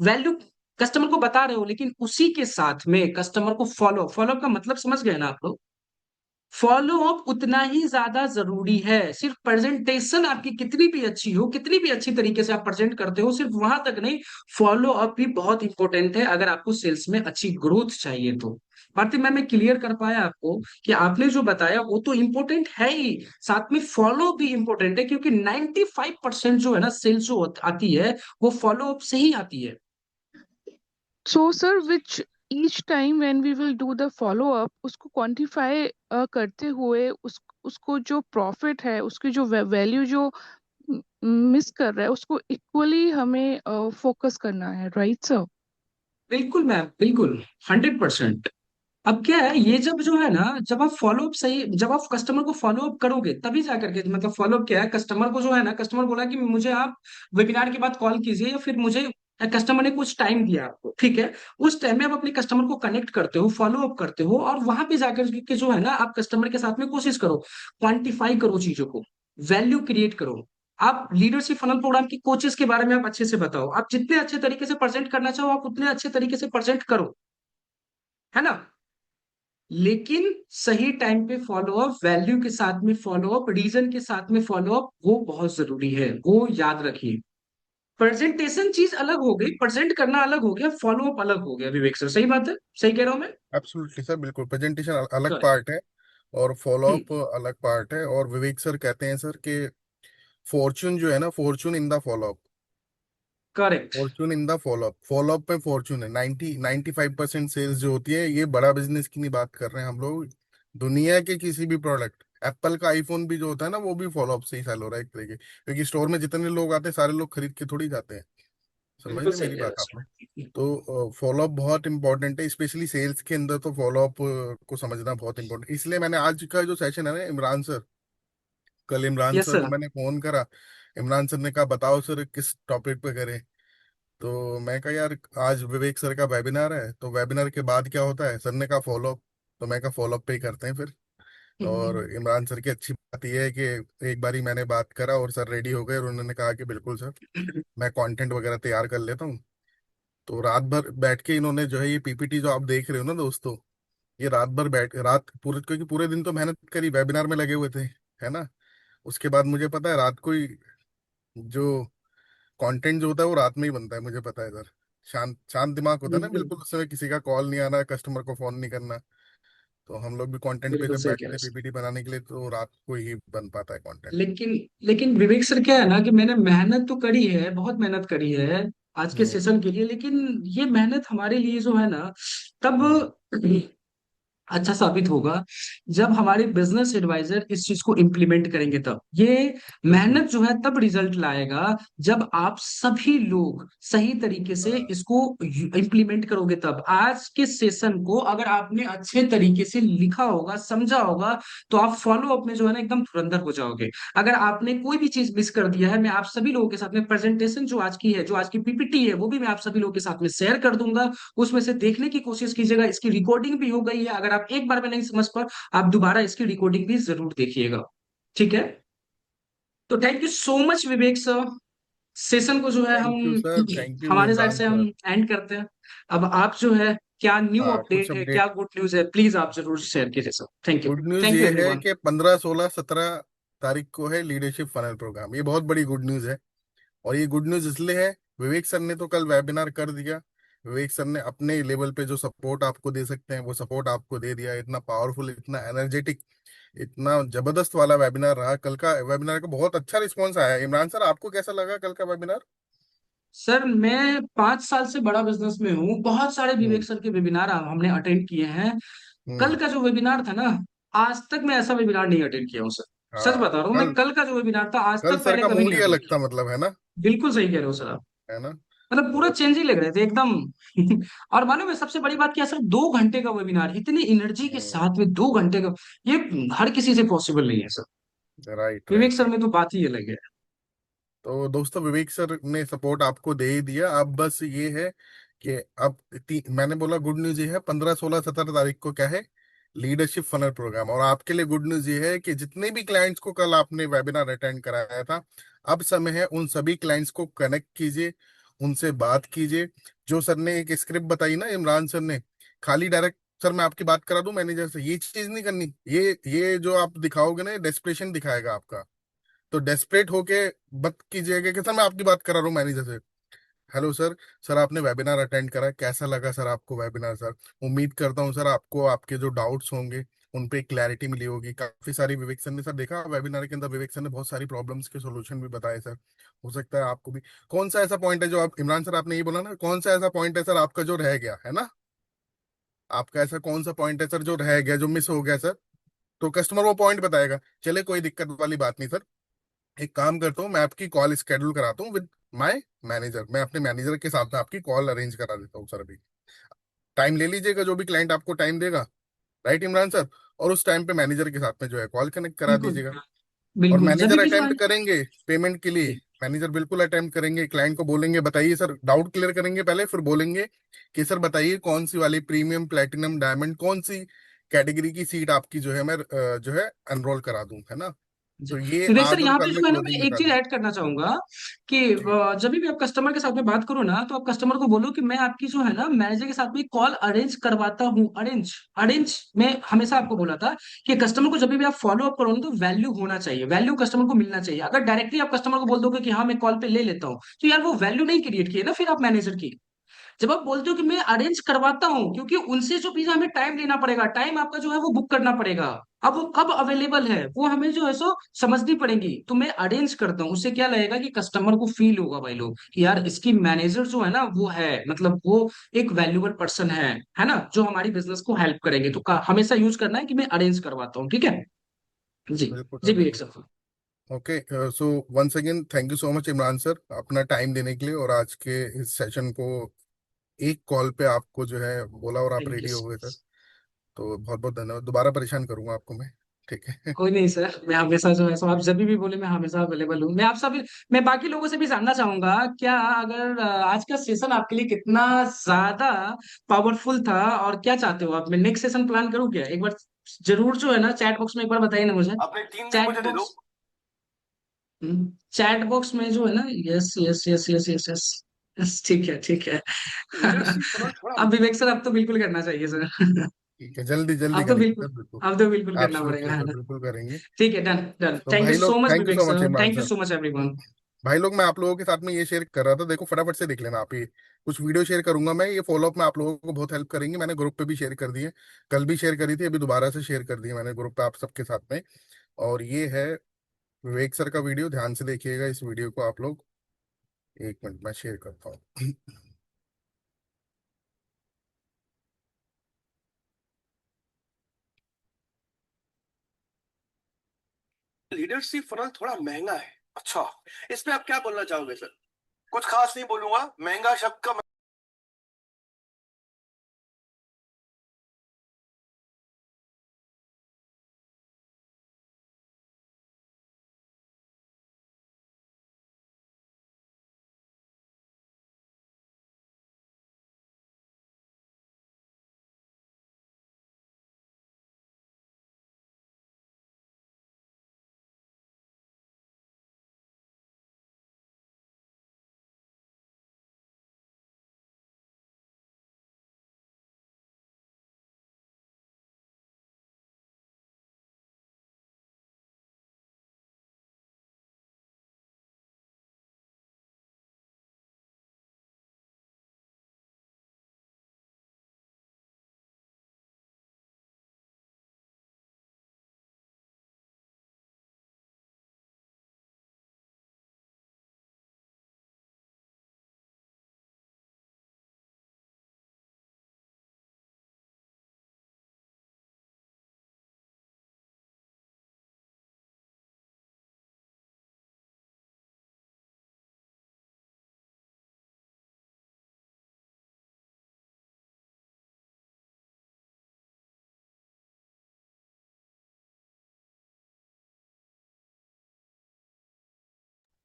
वैल्यू कस्टमर को बता रहे हो। लेकिन उसी के साथ में कस्टमर को फॉलो फॉलो का मतलब समझ गए ना आप लोग। फॉलो अप उतना ही ज्यादा जरूरी है। सिर्फ प्रेजेंटेशन आपकी कितनी भी अच्छी हो, कितनी भी अच्छी तरीके से आप प्रेजेंट करते हो, सिर्फ वहां तक नहीं, फॉलो अप भी बहुत इंपॉर्टेंट है अगर आपको सेल्स में अच्छी ग्रोथ चाहिए तो। भारती मैम, मैं क्लियर कर पाया आपको कि आपने जो बताया वो तो इम्पोर्टेंट है ही, साथ में फॉलो भी इम्पोर्टेंट है, क्योंकि 95% जो है ना सेल्स जो आती है वो फॉलो अप से ही आती है। So, sir, which each time when we will do the follow up, उसको quantify करते हुए उसको जो प्रॉफिट है, उसकी जो वैल्यू जो मिस कर रहा है, उसको इक्वली हमें फोकस करना है, राइट सर? बिल्कुल मैम, बिल्कुल, 100%। अब क्या है, ये जब जो है ना, जब आप फॉलो अप सही, जब आप कस्टमर को फॉलो अप करोगे तभी जाकर के, मतलब फॉलो अप क्या है, कस्टमर को जो है ना, कस्टमर बोला कि मुझे आप वेबिनार के बाद कॉल कीजिए, या फिर मुझे, कस्टमर ने कुछ टाइम दिया आपको, ठीक है, उस टाइम में आप अपने कस्टमर को कनेक्ट करते हो, फॉलो अप करते हो, और वहां पे जाकर के जो है ना, आप कस्टमर के साथ में कोशिश करो, क्वांटिफाई करो चीजों को, वैल्यू क्रिएट करो। आप लीडरशिप फनल प्रोग्राम की कोचेस के बारे में आप अच्छे से बताओ, आप जितने अच्छे तरीके से प्रेजेंट करना चाहो आप उतने अच्छे तरीके से प्रेजेंट करो, है ना, लेकिन सही टाइम पे फॉलो अप, वैल्यू के साथ में फॉलो अप, रीजन के साथ में फॉलो अप, वो बहुत जरूरी है, वो याद रखिए। प्रेजेंटेशन चीज अलग हो गई, प्रेजेंट करना अलग हो गया, फॉलो अप अलग हो गया, विवेक सर सही बात है, सही कह रहा हूं मैं? एब्सोल्युटली सर, बिल्कुल। प्रेजेंटेशन अलग Correct. पार्ट है और फॉलो हम्म। अप अलग पार्ट है। और विवेक सर कहते हैं सर कि फॉर्चून जो है ना, Fortune in the follow up. Correct. Fortune in the follow up, follow up में फॉर्चून है। 95% सेल्स जो होती है, ये बड़ा बिजनेस की नहीं बात कर रहे हैं हम लोग, दुनिया के किसी भी प्रोडक्ट, एप्पल का आईफोन भी जो होता है ना, वो भी फॉलो अप से ही सेल हो रहा है एक तरीके, क्योंकि स्टोर में जितने लोग आते हैं सारे लोग खरीद के थोड़ी जाते हैं। समझ बिल्कुल रहे सही मेरी कह रहे बात आप लोग? हो सर। तो फॉलो अप बहुत इंपॉर्टेंट है, स्पेशली सेल्स के अंदर। तो फॉलो अप को समझना बहुत इंपॉर्टेंट, इसलिए मैंने आज का जो सेशन है ना, इमरान सर, कल इमरान यस सर को सर। मैंने फोन करा। इमरान सर ने कहा बताओ सर किस टॉपिक पे करें। तो मैं कहा यार, आज विवेक सर का वेबिनार है, तो वेबिनार के बाद क्या होता है, सर ने कहा फॉलो अप। तो मैं कहा फॉलो अप पे ही करते हैं फिर। और इमरान सर की अच्छी बात यह है कि एक बारी मैंने बात करा और सर रेडी हो गए, और उन्होंने कहा कि बिल्कुल सर, मैं कंटेंट वगैरह तैयार कर लेता हूँ। तो रात भर बैठ के इन्होंने जो है, ये पीपीटी जो आप देख रहे हो ना दोस्तों, ये रात भर बैठ रात पूरे, क्योंकि पूरे दिन तो मेहनत करी, वेबिनार में लगे हुए थे, है ना। उसके बाद मुझे पता है रात को ही जो कंटेंट जो होता है वो रात में ही बनता है, मुझे पता है सर। शांत शांत दिमाग होता है ना बिल्कुल। बिल्कुल, उस समय किसी का कॉल नहीं आना, कस्टमर को फोन नहीं करना। तो हम लोग भी कंटेंट पे बिल्कुल जब सही कह बैठते रहे हैं हो। पीपीटी बनाने के लिए, तो रात को ही बन पाता है कंटेंट। लेकिन लेकिन विवेक सर क्या है ना, कि मैंने मेहनत तो करी है, बहुत मेहनत करी है आज के हम्म। सेशन के लिए, लेकिन ये मेहनत हमारे लिए जो है ना, तब हम्म। अच्छा साबित होगा जब हमारे बिजनेस एडवाइजर इस चीज को इम्प्लीमेंट करेंगे, तब ये बिल्कुल। मेहनत जो है तब रिजल्ट लाएगा, जब आप सभी लोग सही तरीके से हाँ। इसको इम्प्लीमेंट करोगे। तब आज के सेशन को अगर आपने अच्छे तरीके से लिखा होगा, समझा होगा, तो आप फॉलो अप में जो है ना एकदम धुरंधर हो जाओगे। अगर आपने कोई भी चीज मिस कर दिया है, मैं आप सभी लोगों के साथ में प्रेजेंटेशन जो आज की है, जो आज की पीपीटी है, वो भी मैं आप सभी लोगों के साथ में शेयर कर दूंगा, उसमें से देखने की कोशिश कीजिएगा। इसकी रिकॉर्डिंग भी हो गई है, अगर आप एक बार में नहीं समझ पाए, आप दोबारा इसकी रिकॉर्डिंग भी जरूर देखिएगा, ठीक है? तो thank you so much Vivek sir, session को जो है थैंक यू हम सर, थैंक यू हमारे साइड इमरान से हम सर। एंड करते हैं। अब आप जो है, क्या न्यू हाँ, कुछ अपडेट है, क्या अपडेट। गुड न्यूज है, प्लीज आप जरूर शेयर कीजिए sir. Thank you. Good news thank you ये है एवरीवन। कि 15, 16, 17 तारीख को है लीडरशिप फनल प्रोग्राम। ये बहुत बड़ी गुड न्यूज है। और ये गुड न्यूज इसलिए है, विवेक सर ने तो कल वेबिनार कर दिया। विवेक सर ने अपने लेवल पे जो सपोर्ट आपको दे सकते हैं वो सपोर्ट आपको दे दिया। इतना पावरफुल, इतना एनर्जेटिक, इतना जबरदस्त वाला वेबिनार रहा कल का। वेबिनार का बहुत अच्छा रिस्पॉन्स आया। इमरान सर, आपको कैसा लगा कल का वेबिनार? सर मैं 5 साल से बड़ा बिजनेस में हूँ, बहुत सारे हम्म। विवेक सर के वेबिनार हमने अटेंड किए हैं। हम्म। कल का जो वेबिनार था ना, आज तक मैं ऐसा वेबिनार नहीं अटेंड किया हूँ सर। सच हाँ। बता रहा हूँ, मैं कल कल का जो वेबिनार था आज कल तक सर पहले का कभी मूड नहीं ही अटेंड अलग किया। था, मतलब, है ना। बिल्कुल सही कह रहे हो सर आप, है ना। मतलब पूरा चेंज ही लग रहे थे एकदम। और मालूम है सबसे बड़ी बात क्या है सर, 2 घंटे का वेबिनार, इतनी एनर्जी के हम्म। साथ में 2 घंटे का, ये हर किसी से पॉसिबल नहीं है सर। राइट, विवेक राइट। सर में तो बात ही अलग है। तो दोस्तों, विवेक सर ने सपोर्ट आपको दे ही दिया। अब बस ये है कि अब मैंने बोला गुड न्यूज ये है, 15, 16, 17 तारीख को क्या है, लीडरशिप फनल प्रोग्राम। और आपके लिए गुड न्यूज ये है कि जितने भी क्लाइंट्स को कल आपने वेबिनार अटेंड कराया था, अब समय है उन सभी क्लाइंट्स को कनेक्ट कीजिए, उनसे बात कीजिए। जो सर ने एक स्क्रिप्ट बताई ना, इमरान सर ने, खाली डायरेक्ट सर मैं आपकी बात करा दूं मैनेजर से, ये चीज नहीं करनी। ये जो आप दिखाओगे ना, ये डेस्परेशन दिखाएगा आपका। तो डेस्परेट होके मत कीजिएगा कि सर मैं आपकी बात करा रहा हूँ मैनेजर से। Hello sir. सर आपने वेबिनार अटेंड करा, कैसा लगा सर आपको वेबिनार सर? उम्मीद करता हूँ सर आपको आपके जो डाउट्स होंगे उन पे क्लैरिटी मिली होगी। काफी सारी विवेक सर ने, सर देखा वेबिनार के अंदर विवेक सर ने बहुत सारी प्रॉब्लम्स के सॉल्यूशन भी बताए सर। हो सकता है आपको भी कौन सा ऐसा पॉइंट है जो आप, इमरान सर आपने ये बोला ना, कौन सा ऐसा पॉइंट है सर आपका जो रह गया है ना? आपका ऐसा कौन सा पॉइंट है सर जो रह गया, जो मिस हो गया सर? तो कस्टमर वो पॉइंट बताएगा। चले कोई दिक्कत वाली बात नहीं सर। एक काम करता हूँ, मैं आपकी कॉल स्केड्यूल कराता हूँ विद माय मैनेजर। मैं अपने मैनेजर के साथ में आपकी कॉल अरेंज करा देता हूँ सर। अभी टाइम ले लीजिएगा, जो भी क्लाइंट आपको टाइम देगा, राइट इमरान सर? और उस टाइम पे मैनेजर के साथ में जो है कॉल कनेक्ट करा बिल्कुल दीजिएगा। और बिल्कुल, जब मैनेजर भी जो है। अटेम्प्ट करेंगे पेमेंट के लिए। जी। मैनेजर बिल्कुल अटेम्प्ट करेंगे, क्लाइंट को बोलेंगे बताइए सर, डाउट क्लियर करेंगे पहले, फिर बोलेंगे कि सर बताइए कौन सी वाली प्रीमियम, प्लेटिनम, डायमंड, कौन सी कैटेगरी की सीट आपकी जो है मैं जो है एनरोल करा दूं, है ना? जी। तो ये विवेक सर, आज और यहाँ पे कल में जो है ना, मैं क्लोजिंग एक निकाल चीज दूं। ऐड करना चाहूंगा कि ठीक। जब भी आप कस्टमर के साथ में बात करो ना, तो आप कस्टमर को बोलो कि मैं आपकी जो है ना मैनेजर के साथ में कॉल अरेंज करवाता हूँ। अरेंज अरेंज मैं हमेशा आपको बोला था कि कस्टमर को जब भी आप फॉलो अप करो ना, तो वैल्यू होना चाहिए, वैल्यू कस्टमर को मिलना चाहिए। अगर डायरेक्टली आप कस्टमर को बोल दोगे कि हाँ मैं कॉल पे ले लेता हूँ, तो यार वो वैल्यू नहीं क्रिएट की है ना फिर आप मैनेजर की। जब आप बोलते हो कि मैं अरेंज करवाता हूँ, क्योंकि उनसे जो भी हमें टाइम लेना पड़ेगा, टाइम आपका जो है वो बुक करना पड़ेगा। अब वो कब अवेलेबल है वो हमें जो है सो समझनी पड़ेगी। तो मैं अरेंज करता हूँ, उससे क्या लगेगा कि कस्टमर को फील होगा भाई लोग कि यार इसकी मैनेजर जो है ना वो है, मतलब वो एक वैल्यूबल पर्सन है ना, जो हमारी बिजनेस को हेल्प करेंगे। तो हमेशा यूज करना है कि मैं अरेंज करवाता हूँ, ठीक है। जी। बिल्कुल जी सर, भी एक बिल्कुल। Sir. Okay. So once again thank you so much Imran sir, अपना टाइम देने के लिए, और आज के इस सेशन को एक कॉल पे आपको जो है बोला और आप थैंक रेडी यू। हो गए सर। तो बहुत बहुत धन्यवाद, दोबारा परेशान करूंगा आपको मैं। ठीक है। कोई नहीं सर, मैं हमेशा जो है सो आप जब भी बोले मैं हमेशा अवेलेबल हूँ। मैं आप सब, मैं बाकी लोगों से भी जानना चाहूंगा क्या, अगर आज का सेशन आपके लिए कितना ज्यादा पावरफुल था, और क्या चाहते हो आप, मैं नेक्स्ट सेशन प्लान करूँ क्या एक बार? जरूर जो है ना चैट बॉक्स में एक बार बताइए ना मुझे। अपने 3 दिन चैट मुझे दे दो। बॉक्स, चैट बॉक्स में जो है ना, yes yes yes yes yes yes yes, ठीक है ठीक है। लीडरशिप थोड़ा थोड़ा। अब विवेक सर, अब तो बिल्कुल करना चाहिए सर। ठीक है, जल्दी जल्दी अब तो करेंगे बिल्कुल, सर, बिल्कुल। अब तो बिल्कुल करना एब्सोल्युटली पड़ेगा, है सर, ना। बिल्कुल करेंगे। ठीक है, डन डन। तो थैंक यू भाई सो लोग, much thank you Vivek so much sir, Imran thank you sir. So much everyone. भाई लोग, मैं आप लोगों के साथ में ये शेयर कर रहा था, देखो फटाफट से देख लेना आप ही। कुछ वीडियो शेयर करूंगा मैं, ये फॉलोअप में आप लोगों को बहुत हेल्प करेंगे। मैंने ग्रुप पे भी शेयर कर दिए, कल भी शेयर करी थी, अभी दोबारा से शेयर कर दी है मैंने ग्रुप पे आप सबके साथ में। और ये है विवेक सर का वीडियो, ध्यान से देखिएगा इस वीडियो को आप लोग। एक मिनट मैं शेयर करता हूँ। लीडरशिप फनल थोड़ा महंगा है। अच्छा, इस पे आप क्या बोलना चाहोगे सर? कुछ खास नहीं बोलूंगा, महंगा शब्द का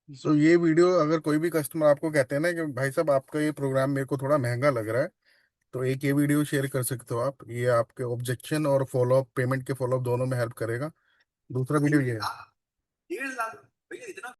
तो ये वीडियो अगर कोई भी कस्टमर आपको कहते हैं ना कि भाई साहब आपका ये प्रोग्राम मेरे को थोड़ा महंगा लग रहा है, तो एक ये वीडियो शेयर कर सकते हो आप। ये आपके ऑब्जेक्शन और फॉलोअप, पेमेंट के फॉलोअप दोनों में हेल्प करेगा। दूसरा वीडियो ये है। 1.5 लाख भैया इतना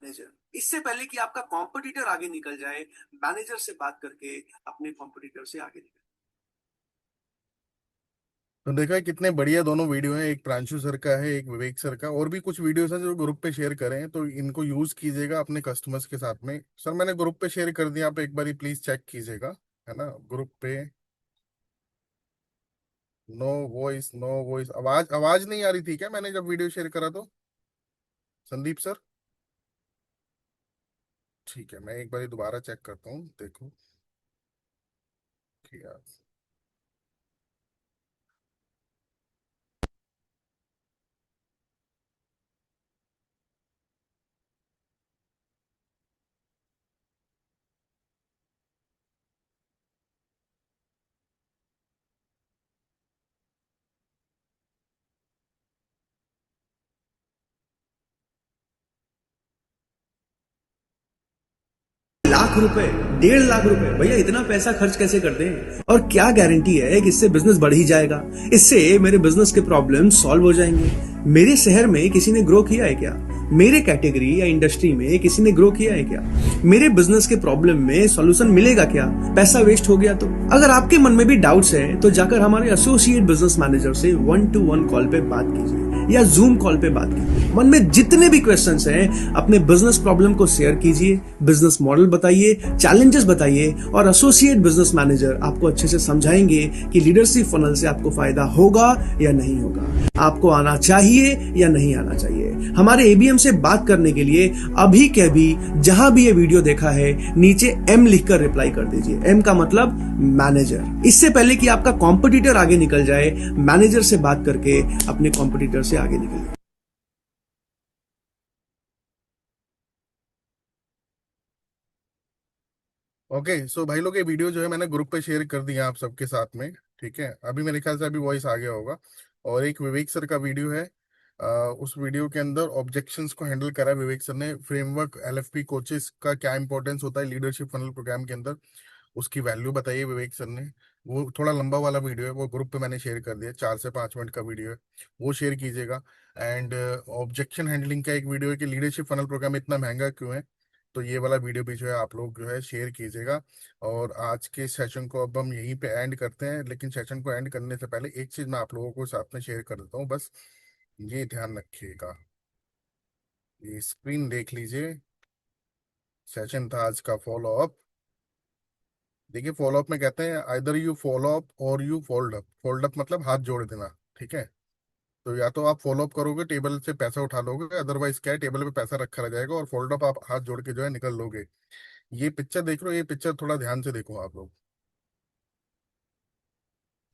मैनेजर, इससे पहले कि आपका कॉम्पिटिटर आगे निकल जाए, मैनेजर से बात करके अपने कॉम्पिटिटर से आगे निकल। तो देखा है कितने बढ़िया दोनों वीडियो हैं, एक प्रांशु सर का है, एक विवेक सर का, और भी कुछ वीडियोस हैं जो ग्रुप पे शेयर करें हैं, तो इनको यूज कीजिएगा अपने कस्टमर्स के साथ में। सर मैंने ग्रुप पे शेयर कर दिया, आप एक बारी प्लीज चेक कीजिएगा, है ना, ग्रुप पे। नो वॉइस, नो वॉइस, आवाज आवाज नहीं आ रही थी क्या मैंने जब वीडियो शेयर करा तो, संदीप सर? ठीक है, मैं एक बारी दोबारा चेक करता हूँ, देखो क्या। लाख रुपए, 1.5 लाख रुपए, भैया इतना पैसा खर्च कैसे करते हैं? और क्या गारंटी है कि इससे बिजनेस बढ़ ही जाएगा? इससे मेरे बिजनेस के प्रॉब्लम सॉल्व हो जाएंगे? मेरे शहर में किसी ने ग्रो किया है क्या? मेरे कैटेगरी या इंडस्ट्री में किसी ने ग्रो किया है क्या? मेरे बिजनेस के प्रॉब्लम में सॉल्यूशन मिलेगा क्या? पैसा वेस्ट हो गया तो? अगर आपके मन में भी डाउट्स है तो जाकर हमारे एसोसिएट बिजनेस मैनेजर से 1-to-1 कॉल पे बात कीजिए या जूम कॉल पे बात कीजिए। मन में जितने भी क्वेश्चंस हैं अपने बिजनेस प्रॉब्लम को शेयर कीजिए, बिजनेस मॉडल बताइए, चैलेंजेस बताइए, और एसोसिएट बिजनेस मैनेजर आपको अच्छे से समझाएंगे कि लीडरशिप फनल से आपको फायदा होगा या नहीं होगा, आपको आना चाहिए या नहीं आना चाहिए। हमारे एबीएम से बात करने के लिए अभी के अभी जहां भी ये वीडियो देखा है नीचे एम लिखकर रिप्लाई कर दीजिए। एम का मतलब मैनेजर। इससे पहले कि आपका कॉम्पिटिटर आगे निकल जाए, मैनेजर से बात करके अपने कॉम्पिटिटर से आगे निकलिए। ओके सो भाई लोग, ये वीडियो जो है मैंने ग्रुप पे शेयर कर दिया आप सबके साथ में। ठीक है, अभी मेरे ख्याल से अभी वॉइस आ गया होगा। और एक विवेक सर का वीडियो है, उस वीडियो के अंदर ऑब्जेक्शंस को हैंडल करा है विवेक सर ने। फ्रेमवर्क एलएफपी कोचेस का क्या इंपॉर्टेंस होता है लीडरशिप फनल प्रोग्राम के अंदर, उसकी वैल्यू बताइए विवेक सर ने। वो थोड़ा लंबा वाला वीडियो है, वो ग्रुप पे मैंने शेयर कर दिया, 4 से 5 मिनट का वीडियो है, वो शेयर कीजिएगा। एंड ऑब्जेक्शन हैंडलिंग का एक वीडियो है कि लीडरशिप फनल प्रोग्राम इतना महंगा क्यों है, तो ये वाला वीडियो भी जो है आप लोग जो है शेयर कीजिएगा। और आज के सेशन को अब हम यहीं पे एंड करते हैं, लेकिन सेशन को एंड करने से पहले एक चीज मैं आप लोगों को साथ में शेयर कर देता हूँ, बस ये ध्यान रखिएगा। ये स्क्रीन देख लीजिए, सेशन था आज का फॉलो अप। देखिए फॉलो अप में कहते हैं आइदर यू फॉलो अप और you fold up. Fold up मतलब हाथ जोड़ देना, ठीक है। तो या तो आप फॉलो अप करोगे, टेबल से पैसा उठा लोगे, अदरवाइज क्या है, टेबल पे पैसा रखा रह जाएगा। और फोल्ड अप आप हाथ जोड़ के जो है निकल लोगे। ये पिक्चर देख लो, ये पिक्चर थोड़ा ध्यान से देखो आप लोग,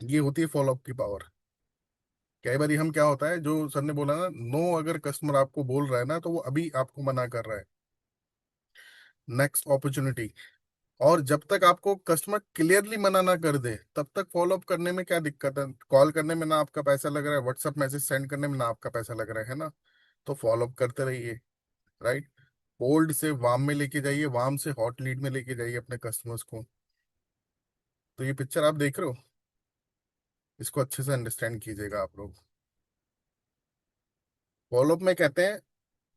ये होती है फॉलो अप की पावर। कई बार हम क्या होता है, जो सर ने बोला ना, नो अगर कस्टमर आपको बोल रहा है ना, तो वो अभी आपको मना कर रहा है, नेक्स्ट अपॉर्चुनिटी। और जब तक आपको कस्टमर क्लियरली मना ना कर दे, तब तक फॉलो अप करने में क्या दिक्कत है? कॉल करने में ना आपका पैसा लग रहा है, व्हाट्सएप मैसेज सेंड करने में ना आपका पैसा लग रहा है ना? तो फॉलो अप करते रहिए, राइट। कोल्ड से वार्म में लेके जाइए, वार्म से हॉट लीड में लेके जाइए अपने कस्टमर्स को। तो ये पिक्चर आप देख रहे हो, इसको अच्छे से अंडरस्टैंड कीजिएगा आप लोग। फॉलोअप में कहते हैं,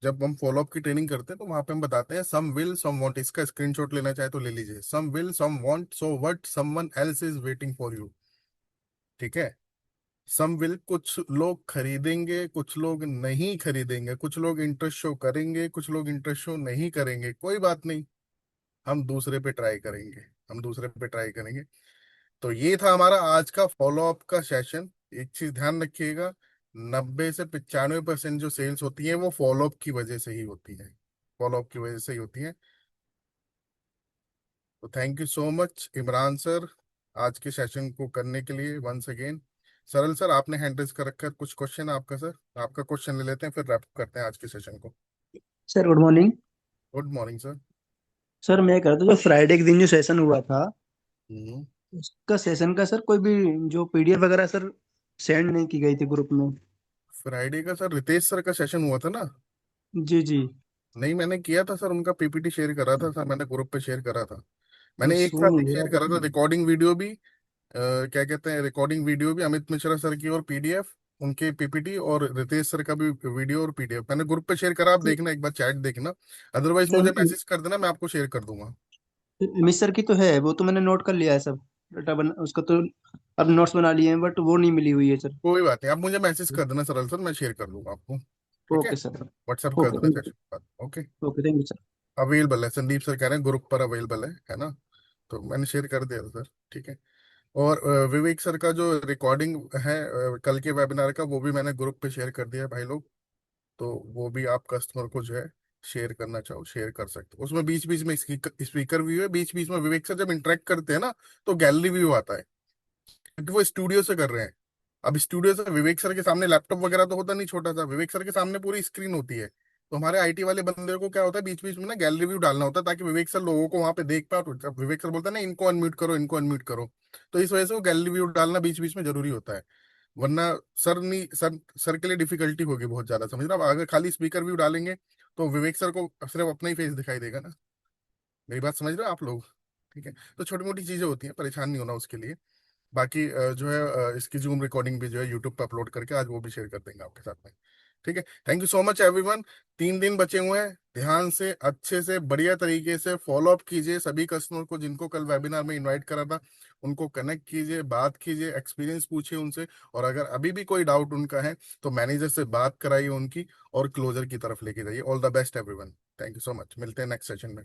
जब हम फॉलोअप की ट्रेनिंग करते हैं तो वहां पे हम बताते हैं सम विल सम वांट। इसका स्क्रीनशॉट लेना चाहे तो ले लीजिए। Some will some want, so what, someone else is waiting for you. ठीक है, सम विल कुछ लोग खरीदेंगे, कुछ लोग नहीं खरीदेंगे, कुछ लोग इंटरेस्ट शो करेंगे, कुछ लोग इंटरेस्ट शो नहीं करेंगे, कोई बात नहीं, हम दूसरे पे ट्राई करेंगे, हम दूसरे पे ट्राई करेंगे। तो ये था हमारा आज का फॉलोअप का सेशन। एक चीज ध्यान रखिएगा, 90 से 95% जो सेल्स होती है वो फॉलोअप की वजह से ही होती है, फॉलोअप की वजह से ही होती है। तो thank you so much Imran sir, आज के सेशन को करने के लिए वंस अगेन। सरल सर आपने हैंड रेज कर रखा है, कुछ क्वेश्चन आपका सर? आपका क्वेश्चन ले लेते हैं, फिर रैप करते हैं आज के सेशन को। Sir good morning. Good morning sir. Sir मैं कह रहा था जो फ्राइडे के दिन जो सेशन हुआ था हम्म। उसका सेशन का सर कोई भी जो पीडीएफ वगैरह सर सेंड नहीं की गई थी ग्रुप में। फ्राइडे का सर रितेश सर का सेशन हुआ था ना? जी जी। नहीं, मैंने किया था सर, उनका पीपीटी शेयर करा था सर, मैंने ग्रुप पे शेयर करा था। तो मैंने एक शो साथ नहीं एक हुआ। शेयर करा था, रिकॉर्डिंग वीडियो भी, क्या कहते हैं, रिकॉर्डिंग वीडियो भी, अमित मिश्रा सर की और पीडीएफ, उनके पीपीटी और रितेश सर का भी वीडियो और पीडीएफ मैंने ग्रुप पे शेयर करा, आप देखना, एक बार चैट देखना, अदरवाइज मुझे सर मैसेज कर देना, मैं आपको शेयर कर दूंगा। मिस्टर की तो है, वो तो मैंने नोट कर लिया है सब, डाटा बन उसका तो अब नोट्स बना लिए हैं, बट वो नहीं मिली हुई है सर। कोई बात नहीं, आप मुझे मैसेज कर देना सरल सर, मैं शेयर कर दूंगा आपको। ठीक है, ओके सर। व्हाट्सएप कर ओके देना थैंक सेशन के बाद। Okay, you. Okay thank you sir. Available है, संदीप सर कह रहे हैं ग्रुप पर अवेलेबल है ना, तो मैंने शेयर कर दिया था सर। ठीक है, और विवेक सर का जो रिकॉर्डिंग है कल के वेबिनार का, वो भी मैंने ग्रुप पे शेयर कर दिया है भाई लोग, तो वो भी आप कस्टमर को जो है शेयर करना चाहो शेयर कर सकते हो। उसमें बीच बीच में स्पीकर व्यू है, बीच बीच में विवेक सर जब इंटरेक्ट करते हैं ना तो गैलरी व्यू आता है, क्योंकि वो स्टूडियो से कर रहे हैं। अब स्टूडियो से विवेक सर के सामने लैपटॉप वगैरह तो होता नहीं छोटा सा, विवेक सर के सामने पूरी स्क्रीन होती है, तो हमारे आईटी वाले बंदे को क्या होता है बीच बीच में ना गैलरी व्यू डालना होता है, ताकि विवेक सर लोगों को वहां पे देख पाए, तो जब विवेक सर बोलता है ना इनको अनम्यूट करो इनको अनम्यूट करो, तो इस वजह से वो गैलरी व्यू डालना बीच बीच में जरूरी होता है। वरना सर नहीं सर के लिए डिफिकल्टी होगी बहुत ज्यादा, समझ रहे हो? अब अगर खाली स्पीकर व्यू डालेंगे तो विवेक सर को सिर्फ अपना ही फेस दिखाई देगा ना, मेरी बात समझ रहे हो आप लोग? ठीक है, तो छोटी मोटी चीजें होती हैं, परेशान नहीं होना उसके लिए। बाकी जो है इसकी जूम रिकॉर्डिंग भी जो है यूट्यूब पे अपलोड करके आज वो भी शेयर कर देंगे आपके साथ में। ठीक है, thank you so much everyone. 3 दिन बचे हुए हैं, ध्यान से अच्छे से बढ़िया तरीके से फॉलो अप कीजिए, सभी कस्टमर को जिनको कल वेबिनार में इनवाइट करा था उनको कनेक्ट कीजिए, बात कीजिए, एक्सपीरियंस पूछिए उनसे, और अगर अभी भी कोई डाउट उनका है तो मैनेजर से बात कराइए उनकी, और क्लोजर की तरफ लेके जाइए। All the best everyone, thank you so much, मिलते हैं नेक्स्ट सेशन में।